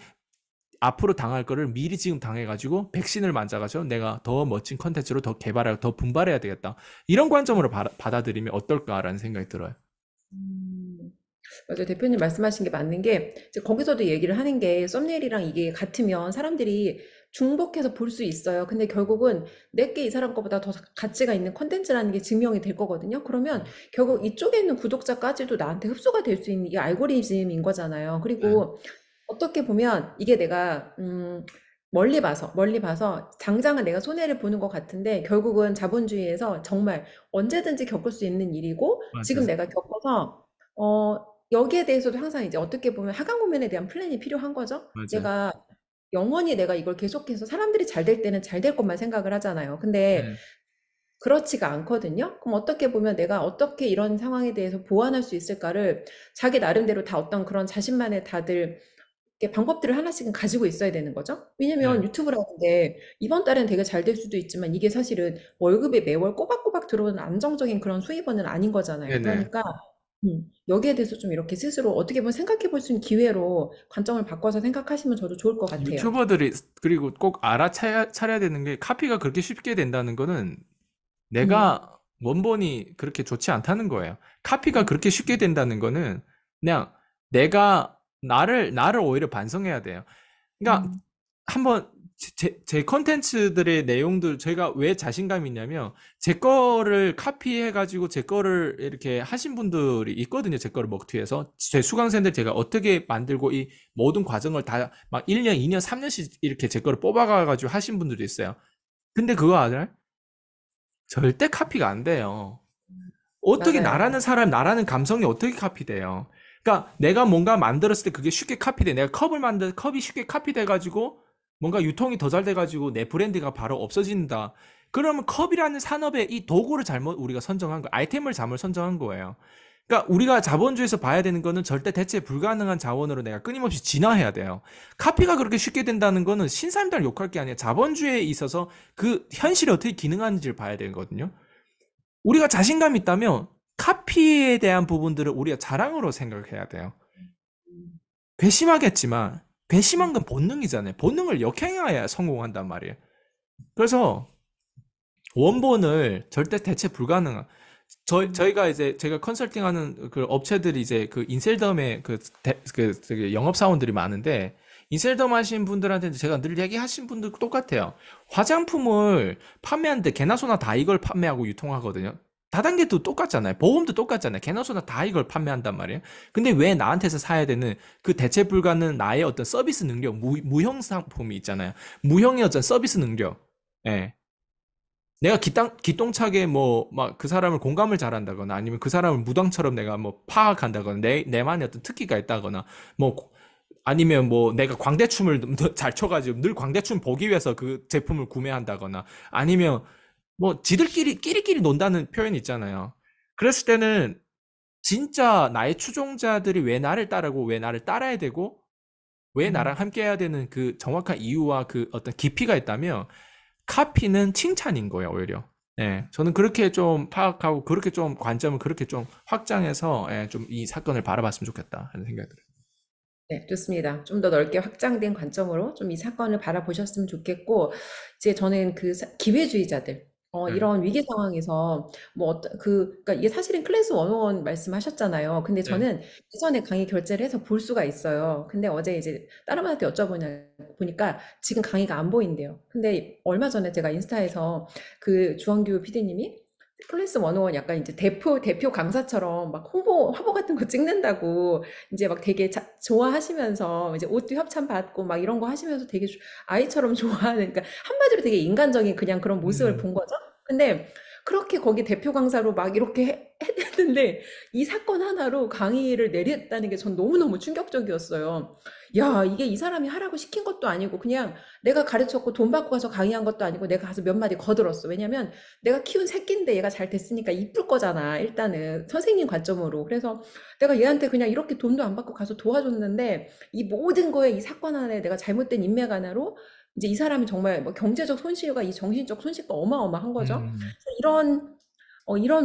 앞으로 당할 거를 미리 지금 당해가지고 백신을 맞아가지고 내가 더 멋진 컨텐츠로 더 개발하고 더 분발해야 되겠다. 이런 관점으로 받아들이면 어떨까라는 생각이 들어요. 음. 맞아요. 대표님 말씀하신 게 맞는 게, 이제 거기서도 얘기를 하는 게, 썸네일이랑 이게 같으면 사람들이 중복해서 볼 수 있어요. 근데 결국은 내게 이 사람 거보다 더 가치가 있는 컨텐츠라는 게 증명이 될 거거든요. 그러면 결국 이쪽에 있는 구독자까지도 나한테 흡수가 될 수 있는 이게 알고리즘인 거잖아요. 네. 그리고 어떻게 보면 이게 내가 멀리 봐서 당장은 내가 손해를 보는 것 같은데, 결국은 자본주의에서 정말 언제든지 겪을 수 있는 일이고, 지금 맞아요. 내가 겪어서 어 여기에 대해서도 항상 이제 어떻게 보면 하강 구면에 대한 플랜이 필요한 거죠. 맞아요. 내가 영원히 내가 이걸 계속해서 사람들이 잘 될 때는 잘 될 것만 생각을 하잖아요. 근데 네. 그렇지가 않거든요. 그럼 어떻게 보면 내가 어떻게 이런 상황에 대해서 보완할 수 있을까를 자기 나름대로 다 어떤 그런 자신만의 다들 이렇게 방법들을 하나씩은 가지고 있어야 되는 거죠. 왜냐면 네. 유튜브라는 게 이번 달엔 되게 잘 될 수도 있지만, 이게 사실은 월급에 매월 꼬박꼬박 들어오는 안정적인 그런 수입원은 아닌 거잖아요. 네네. 그러니까 여기에 대해서 좀 이렇게 스스로 어떻게 보면 생각해 볼 수 있는 기회로 관점을 바꿔서 생각하시면 저도 좋을 것 같아요. 유튜버들이 그리고 꼭 차려야 되는 게, 카피가 그렇게 쉽게 된다는 거는 음, 내가 원본이 그렇게 좋지 않다는 거예요. 카피가 음, 그렇게 쉽게 된다는 거는 그냥 내가 나를 오히려 반성해야 돼요. 그러니까 음, 한번 제 컨텐츠들의 내용들, 제가 왜 자신감이 있냐면, 제 거를 카피해가지고 제 거를 이렇게 하신 분들이 있거든요. 제 거를 먹튀해서. 제 수강생들 제가 어떻게 만들고 이 모든 과정을 다 막 1년, 2년, 3년씩 이렇게 제 거를 뽑아가가지고 하신 분들도 있어요. 근데 그거 알아요? 절대 카피가 안 돼요. 어떻게 맞아요. 나라는 사람, 나라는 감성이 어떻게 카피돼요? 그러니까 내가 뭔가 만들었을 때 그게 쉽게 카피돼. 내가 컵이 쉽게 카피돼가지고 뭔가 유통이 더 잘 돼가지고 내 브랜드가 바로 없어진다. 그러면 컵이라는 산업의 이 도구를 잘못 우리가 선정한 거, 아이템을 잘못 선정한 거예요. 그러니까 우리가 자본주의에서 봐야 되는 거는 절대 대체 불가능한 자원으로 내가 끊임없이 진화해야 돼요. 카피가 그렇게 쉽게 된다는 거는 신사임당을 욕할 게 아니라 자본주의에 있어서 그 현실이 어떻게 기능하는지를 봐야 되거든요. 우리가 자신감이 있다면 카피에 대한 부분들을 우리가 자랑으로 생각해야 돼요. 음, 괘씸하겠지만 괘씸한 건 본능이잖아요. 본능을 역행해야 성공한단 말이에요. 그래서 원본을 절대 대체 불가능한, 음, 저희가 이제 제가 컨설팅하는 그 업체들이 이제 그 인셀덤의 되게 영업사원들이 많은데, 인셀덤 하신 분들한테 제가 늘 얘기하신 분들 똑같아요. 화장품을 판매하는데 개나 소나 다 이걸 판매하고 유통하거든요. 다단계도 똑같잖아요. 보험도 똑같잖아요. 개나 소나 다 이걸 판매한단 말이에요. 근데 왜 나한테서 사야 되는 그 대체 불가능 나의 어떤 서비스 능력, 무형 상품이 있잖아요. 무형의 어떤 서비스 능력. 예. 내가 기똥차게 뭐, 막 그 사람을 공감을 잘한다거나, 아니면 그 사람을 무당처럼 내가 뭐 파악한다거나, 내만의 어떤 특기가 있다거나, 뭐, 아니면 뭐 내가 광대춤을 잘 춰가지고 늘 광대춤 보기 위해서 그 제품을 구매한다거나, 아니면 뭐 끼리끼리 논다는 표현이 있잖아요. 그랬을 때는 진짜 나의 추종자들이 왜 나를 따르고 왜 나를 따라야 되고 왜 나랑 음. 함께 해야 되는 그 정확한 이유와 그 어떤 깊이가 있다면, 카피는 칭찬인 거예요, 오히려. 예, 저는 그렇게 좀 파악하고 그렇게 좀 관점을 그렇게 좀 확장해서, 예, 좀 이 사건을 바라봤으면 좋겠다 하는 생각이 들어요. 네, 좋습니다. 좀 더 넓게 확장된 관점으로 좀 이 사건을 바라보셨으면 좋겠고, 이제 저는 그 기회주의자들, 네, 이런 위기 상황에서 뭐 그러니까 이게 사실은 클래스 101 말씀하셨잖아요. 근데 네, 저는 이전에 강의 결제를 해서 볼 수가 있어요. 근데 어제 이제 다른 분한테 보니까 지금 강의가 안 보인대요. 근데 얼마 전에 제가 인스타에서 그 주원규 PD님이 클래스 101 약간 이제 대표 강사처럼 막 화보 같은 거 찍는다고 이제 막 되게 좋아하시면서 이제 옷도 협찬 받고 막 이런 거 하시면서 되게 아이처럼 좋아하는, 그러니까 한마디로 되게 인간적인 그냥 그런 모습을 음, 본 거죠. 근데 그렇게 거기 대표 강사로 막 이렇게 했는데 이 사건 하나로 강의를 내렸다는 게 전 너무너무 충격적이었어요. 야, 이게 이 사람이 하라고 시킨 것도 아니고 그냥 내가 가르쳤고 돈 받고 가서 강의한 것도 아니고 내가 가서 몇 마디 거들었어. 왜냐면 내가 키운 새끼인데 얘가 잘 됐으니까 이쁠 거잖아. 일단은 선생님 관점으로. 그래서 내가 얘한테 그냥 이렇게 돈도 안 받고 가서 도와줬는데 이 모든 거에 이 사건 하나에 내가 잘못된 인맥 하나로 이제 이 사람이 정말 뭐 경제적 손실과 이 정신적 손실가 어마어마한 거죠. 음, 그래서 이런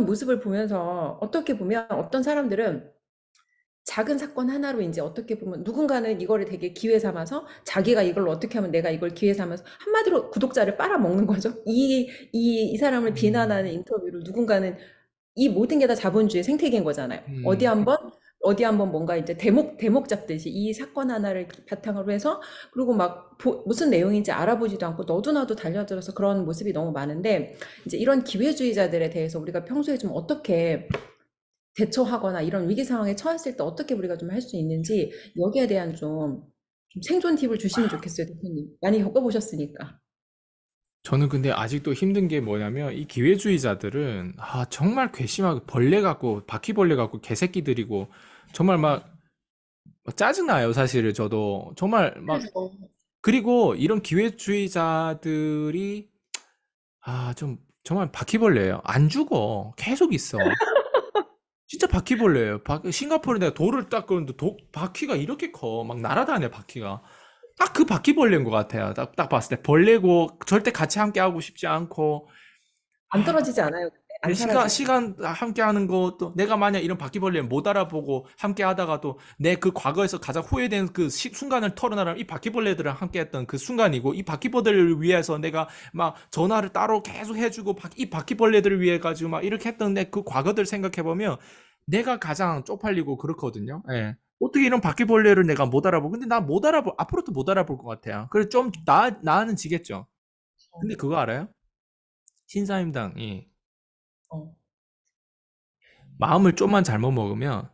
모습을 보면서 어떻게 보면 어떤 사람들은 작은 사건 하나로 이제 어떻게 보면 누군가는 이거를 되게 기회 삼아서 자기가 이걸 어떻게 하면 내가 이걸 기회 삼아서 한마디로 구독자를 빨아먹는 거죠. 이 사람을 비난하는 음, 인터뷰로 누군가는 이 모든 게 다 자본주의 생태계인 거잖아요. 음. 어디 한번 뭔가 이제 대목 잡듯이 이 사건 하나를 바탕으로 해서 그리고 막 무슨 내용인지 알아보지도 않고 너도 나도 달려들어서 그런 모습이 너무 많은데 이제 이런 기회주의자들에 대해서 우리가 평소에 좀 어떻게 대처하거나 이런 위기 상황에 처했을 때 어떻게 우리가 좀 할 수 있는지 여기에 대한 좀 생존 팁을 주시면 좋겠어요, 대표님. 많이 겪어보셨으니까. 저는 근데 아직도 힘든 게 뭐냐면 이 기회주의자들은 정말 괘씸하고 벌레 같고 바퀴벌레 같고 개새끼들이고 정말 막 짜증나요, 사실은 저도. 정말 막 그래서 그리고 이런 기회주의자들이 좀 정말 바퀴벌레예요. 안 죽어. 계속 있어. 진짜 바퀴벌레예요. 싱가포르에 내가 돌을 딱 그는데 바퀴가 이렇게 커. 막 날아다녀, 바퀴가. 딱 그 바퀴벌레인 것 같아요. 딱 봤을 때. 벌레고, 절대 같이 함께 하고 싶지 않고, 안 아, 떨어지지 않아요. 근데? 내 안 사라지고. 시간 함께 하는 것도, 내가 만약 이런 바퀴벌레를 못 알아보고 함께 하다가도 내 그 과거에서 가장 후회된 그 순간을 털어내라면 이 바퀴벌레들랑 함께 했던 그 순간이고, 이 바퀴벌레를 위해서 내가 막 전화를 따로 계속 해주고, 이 바퀴벌레들을 위해 가지고 막 이렇게 했던 내 그 과거들 생각해보면 내가 가장 쪽팔리고 그렇거든요. 예. 어떻게 이런 바퀴벌레를 내가 못 알아보고, 근데 나 못 알아볼, 앞으로도 못 알아볼 것 같아요. 그래서 좀 나는 지겠죠. 근데 그거 알아요? 신사임당이 어. 마음을 좀만 잘못 먹으면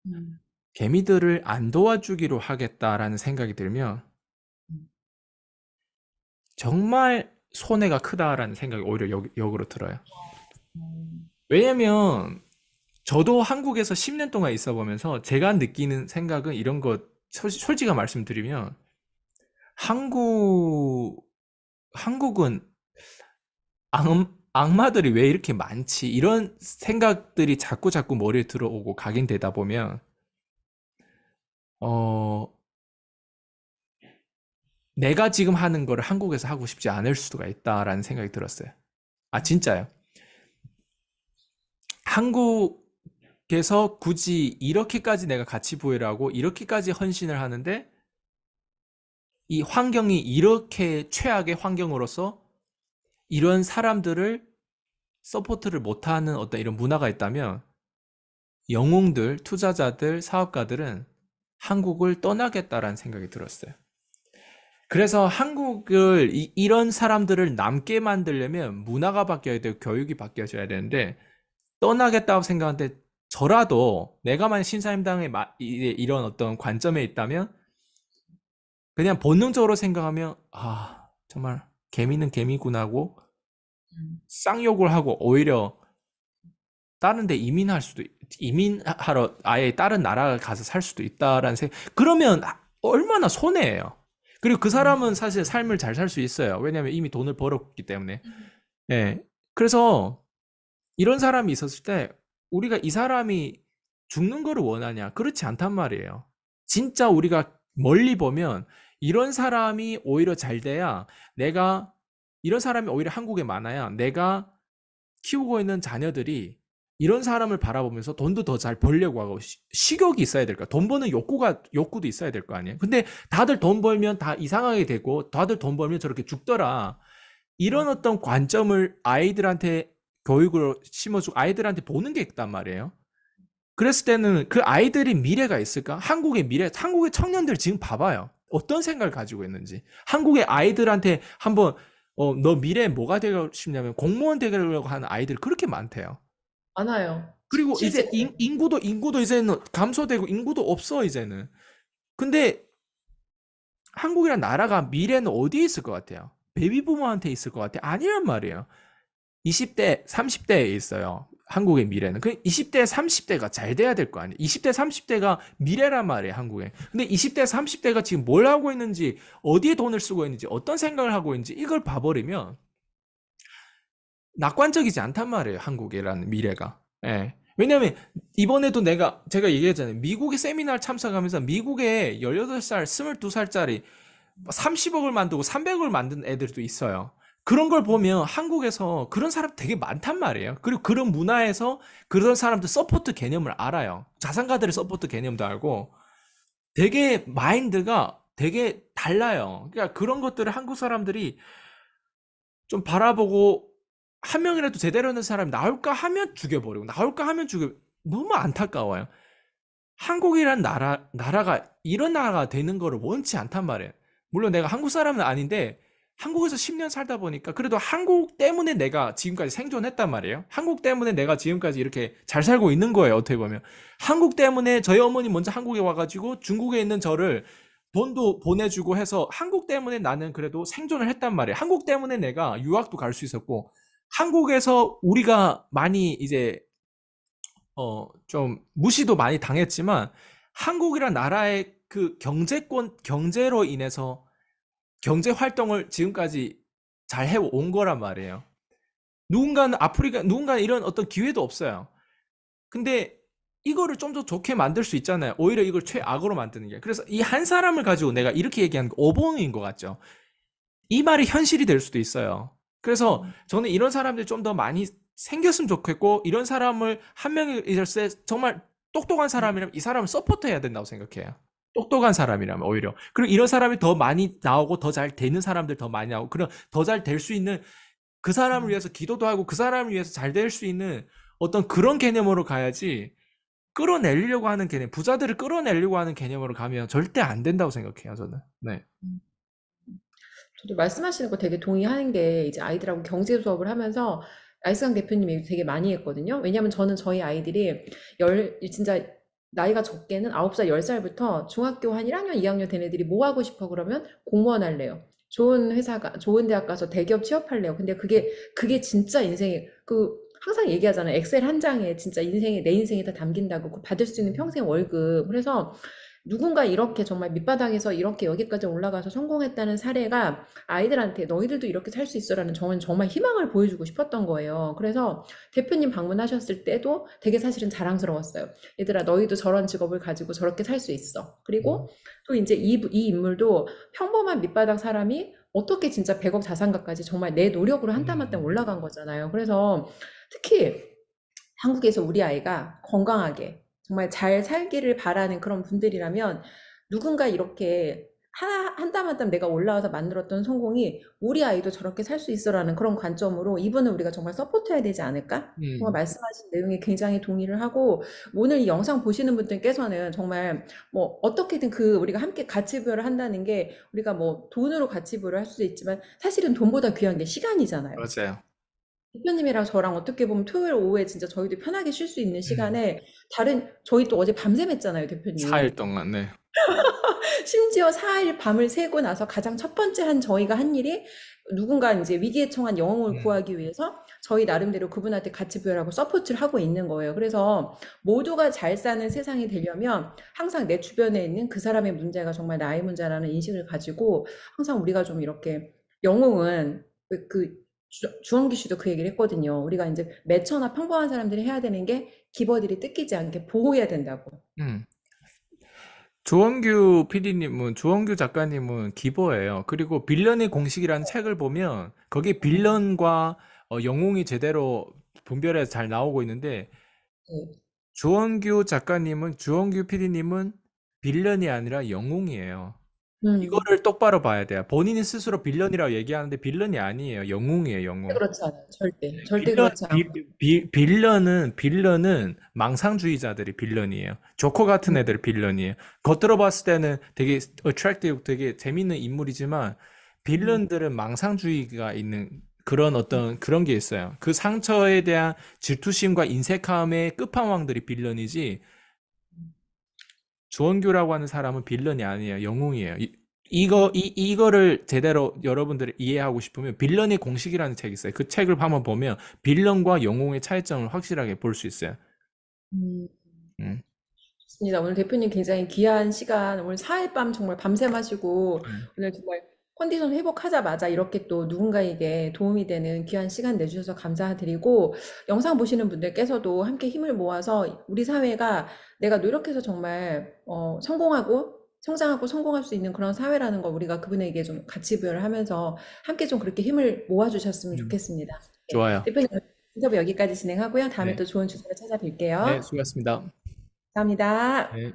음. 개미들을 안 도와주기로 하겠다라는 생각이 들면 음. 정말 손해가 크다라는 생각이 오히려 역으로 들어요. 음. 왜냐면 저도 한국에서 10년 동안 있어 보면서 제가 느끼는 생각은 이런 거 솔직한 말씀드리면 한국은 악마들이 왜 이렇게 많지? 이런 생각들이 자꾸 자꾸 머리에 들어오고 각인되다 보면 어 내가 지금 하는 거를 한국에서 하고 싶지 않을 수가 있다라는 생각이 들었어요. 진짜요. 한국에서 굳이 이렇게까지 내가 가치 부여를 하고 이렇게까지 헌신을 하는데 이 환경이 이렇게 최악의 환경으로서 이런 사람들을 서포트를 못하는 어떤 이런 문화가 있다면 영웅들, 투자자들, 사업가들은 한국을 떠나겠다라는 생각이 들었어요. 그래서 한국을 이런 사람들을 남게 만들려면 문화가 바뀌어야 되고 교육이 바뀌어져야 되는데 떠나겠다고 생각하는데 저라도 내가 만약 신사임당의 이런 어떤 관점에 있다면 그냥 본능적으로 생각하면 정말 개미는 개미구나 하고 음. 쌍욕을 하고 오히려 다른 데 이민하러 아예 다른 나라 가서 살 수도 있다라는 생각. 그러면 얼마나 손해예요. 그리고 그 음. 사람은 사실 삶을 잘 살 수 있어요. 왜냐면 이미 돈을 벌었기 때문에. 예. 그래서 이런 사람이 있었을 때 우리가 이 사람이 죽는 거를 원하냐? 그렇지 않단 말이에요. 진짜 우리가 멀리 보면 이런 사람이 오히려 잘 돼야 이런 사람이 오히려 한국에 많아야 내가 키우고 있는 자녀들이 이런 사람을 바라보면서 돈도 더 잘 벌려고 하고 식욕이 있어야 될까? 돈 버는 욕구도 있어야 될 거 아니에요. 근데 다들 돈 벌면 다 이상하게 되고 다들 돈 벌면 저렇게 죽더라. 이런 어떤 관점을 아이들한테 교육으로 심어주고 아이들한테 보는 게 있단 말이에요. 그랬을 때는 그 아이들이 미래가 있을까? 한국의 청년들 지금 봐봐요. 어떤 생각을 가지고 있는지. 한국의 아이들한테 한번 너 미래에 뭐가 되고 싶냐면 공무원 되려고 하는 아이들이 그렇게 많대요. 많아요. 그리고 실제. 이제 인구도 이제는 감소되고 인구도 없어, 이제는. 근데 한국이란 나라가 미래는 어디에 있을 것 같아요? 베이비부머한테 있을 것 같아요? 아니란 말이에요. 20대, 30대에 있어요. 한국의 미래는. 그 20대, 30대가 잘 돼야 될 거 아니에요. 20대, 30대가 미래란 말이에요, 한국에. 근데 20대, 30대가 지금 뭘 하고 있는지, 어디에 돈을 쓰고 있는지, 어떤 생각을 하고 있는지, 이걸 봐버리면 낙관적이지 않단 말이에요, 한국이라는 미래가. 예. 왜냐면 이번에도 제가 얘기했잖아요. 미국의 세미나를 참석하면서 미국에 18살, 22살짜리 30억을 만들고 300억을 만든 애들도 있어요. 그런 걸 보면 한국에서 그런 사람 되게 많단 말이에요. 그리고 그런 문화에서 그런 사람들 서포트 개념을 알아요. 자산가들의 서포트 개념도 알고 되게 마인드가 되게 달라요. 그러니까 그런 것들을 한국 사람들이 좀 바라보고 한 명이라도 제대로 하는 사람이 나올까 하면 죽여버리고 나올까 하면 너무 안타까워요. 한국이란 나라가 이런 나라가 되는 거를 원치 않단 말이에요. 물론 내가 한국 사람은 아닌데 한국에서 10년 살다 보니까 그래도 한국 때문에 내가 지금까지 생존했단 말이에요. 한국 때문에 내가 지금까지 이렇게 잘 살고 있는 거예요. 어떻게 보면. 한국 때문에 저희 어머니 먼저 한국에 와가지고 중국에 있는 저를 돈도 보내주고 해서 한국 때문에 나는 그래도 생존을 했단 말이에요. 한국 때문에 내가 유학도 갈 수 있었고 한국에서 우리가 많이 이제 좀 무시도 많이 당했지만 한국이란 나라의 그 경제로 인해서 경제 활동을 지금까지 잘 해온 거란 말이에요. 누군가는 이런 어떤 기회도 없어요. 근데 이거를 좀 더 좋게 만들 수 있잖아요. 오히려 이걸 최악으로 만드는 게. 그래서 이 한 사람을 가지고 내가 이렇게 얘기하는 게 오봉인 것 같죠. 이 말이 현실이 될 수도 있어요. 그래서 저는 이런 사람들이 좀 더 많이 생겼으면 좋겠고 이런 사람을 한 명이 있을 때 정말 똑똑한 사람이라면 이 사람을 서포트해야 된다고 생각해요. 똑똑한 사람이라면 오히려. 그리고 이런 사람이 더 많이 나오고 더 잘 되는 사람들 더 많이 나오고 그런 더 잘 될 수 있는 그 사람을 위해서 기도도 하고 그 사람을 위해서 잘 될 수 있는 어떤 그런 개념으로 가야지 끌어내려고 하는 개념, 부자들을 끌어내려고 하는 개념으로 가면 절대 안 된다고 생각해요, 저는. 네. 저도 말씀하시는 거 되게 동의하는 게 이제 아이들하고 경제 수업을 하면서 아이스강 대표님이 되게 많이 했거든요. 왜냐하면 저는 저희 아이들이 진짜 나이가 적게는 9살, 10살부터 중학교 한 1학년, 2학년 된 애들이 뭐 하고 싶어 그러면 공무원 할래요. 좋은 대학 가서 대기업 취업할래요. 근데 그게 진짜 인생에, 항상 얘기하잖아요. 엑셀 한 장에 진짜 내 인생이 다 담긴다고. 그 받을 수 있는 평생 월급. 그래서 누군가 이렇게 정말 밑바닥에서 이렇게 여기까지 올라가서 성공했다는 사례가 아이들한테 너희들도 이렇게 살 수 있어라는 저는 정말 희망을 보여주고 싶었던 거예요. 그래서 대표님 방문하셨을 때도 되게 사실은 자랑스러웠어요. 얘들아, 너희도 저런 직업을 가지고 저렇게 살 수 있어. 그리고 또 이제 이 인물도 평범한 밑바닥 사람이 어떻게 진짜 100억 자산가까지 정말 내 노력으로 한 땀 한 땀 올라간 거잖아요. 그래서 특히 한국에서 우리 아이가 건강하게 정말 잘 살기를 바라는 그런 분들이라면 누군가 이렇게 한 땀 한 땀 내가 올라와서 만들었던 성공이 우리 아이도 저렇게 살 수 있어라는 그런 관점으로 이분은 우리가 정말 서포트해야 되지 않을까? 정말 음. 말씀하신 내용에 굉장히 동의를 하고 오늘 이 영상 보시는 분들께서는 정말 뭐 어떻게든 우리가 함께 가치부여를 한다는 게 우리가 뭐 돈으로 가치부여를 할 수도 있지만 사실은 돈보다 귀한 게 시간이잖아요. 맞아요. 대표님이랑 저랑 어떻게 보면 토요일 오후에 진짜 저희도 편하게 쉴 수 있는 음. 시간에 저희 또 어제 밤샘했잖아요, 4일 대표님. 동안, 네. 심지어 4일 밤을 새고 나서 가장 첫 번째 저희가 한 일이 누군가 이제 위기에 처한 영웅을 음. 구하기 위해서 저희 나름대로 그분한테 같이 부여하고 서포트를 하고 있는 거예요. 그래서 모두가 잘 사는 세상이 되려면 항상 내 주변에 있는 그 사람의 문제가 정말 나의 문제라는 인식을 가지고 항상 우리가 좀 이렇게 영웅은 주원기 씨도 그 얘기를 했거든요. 우리가 이제 매처나 평범한 사람들이 해야 되는 게 기버들이 뜯기지 않게 보호해야 된다고. 음. 주원규 작가님은 기보예요. 그리고 빌런의 공식이라는 책을 보면 거기 빌런과 영웅이 제대로 분별해서 잘 나오고 있는데 네. 주원규 PD님은 빌런이 아니라 영웅이에요. 음. 이거를 똑바로 봐야 돼요. 본인이 스스로 빌런이라고 얘기하는데 빌런이 아니에요. 영웅이에요, 절대 영웅. 그렇지 않아요. 절대. 절대 그렇지 않고. 빌런은 망상주의자들이 빌런이에요. 조커 같은 음. 애들이 빌런이에요. 겉으로 봤을 때는 되게 attractive, 되게 재밌는 인물이지만 음, 빌런들은 망상주의가 있는 그런 어떤 그런 게 있어요. 그 상처에 대한 질투심과 인색함의 끝판왕들이 빌런이지 주원규라고 하는 사람은 빌런이 아니에요. 영웅이에요. 이거를 제대로 여러분들이 이해하고 싶으면 빌런의 공식이라는 책이 있어요. 그 책을 한번 보면 빌런과 영웅의 차이점을 확실하게 볼 수 있어요. 음. 음, 좋습니다. 오늘 대표님 굉장히 귀한 시간, 오늘 4일 밤 정말 밤새 마시고, 음, 오늘 정말 컨디션 회복하자마자 이렇게 또 누군가에게 도움이 되는 귀한 시간 내주셔서 감사드리고, 영상 보시는 분들께서도 함께 힘을 모아서 우리 사회가 내가 노력해서 정말, 성공하고, 성장하고 성공할 수 있는 그런 사회라는 거 우리가 그분에게 좀 가치 부여를 하면서 함께 좀 그렇게 힘을 모아주셨으면 음. 좋겠습니다. 네, 좋아요. 대표님 인터뷰 여기까지 진행하고요. 다음에 네, 또 좋은 주제로 네, 찾아뵐게요. 수고하셨습니다. 감사합니다. 네.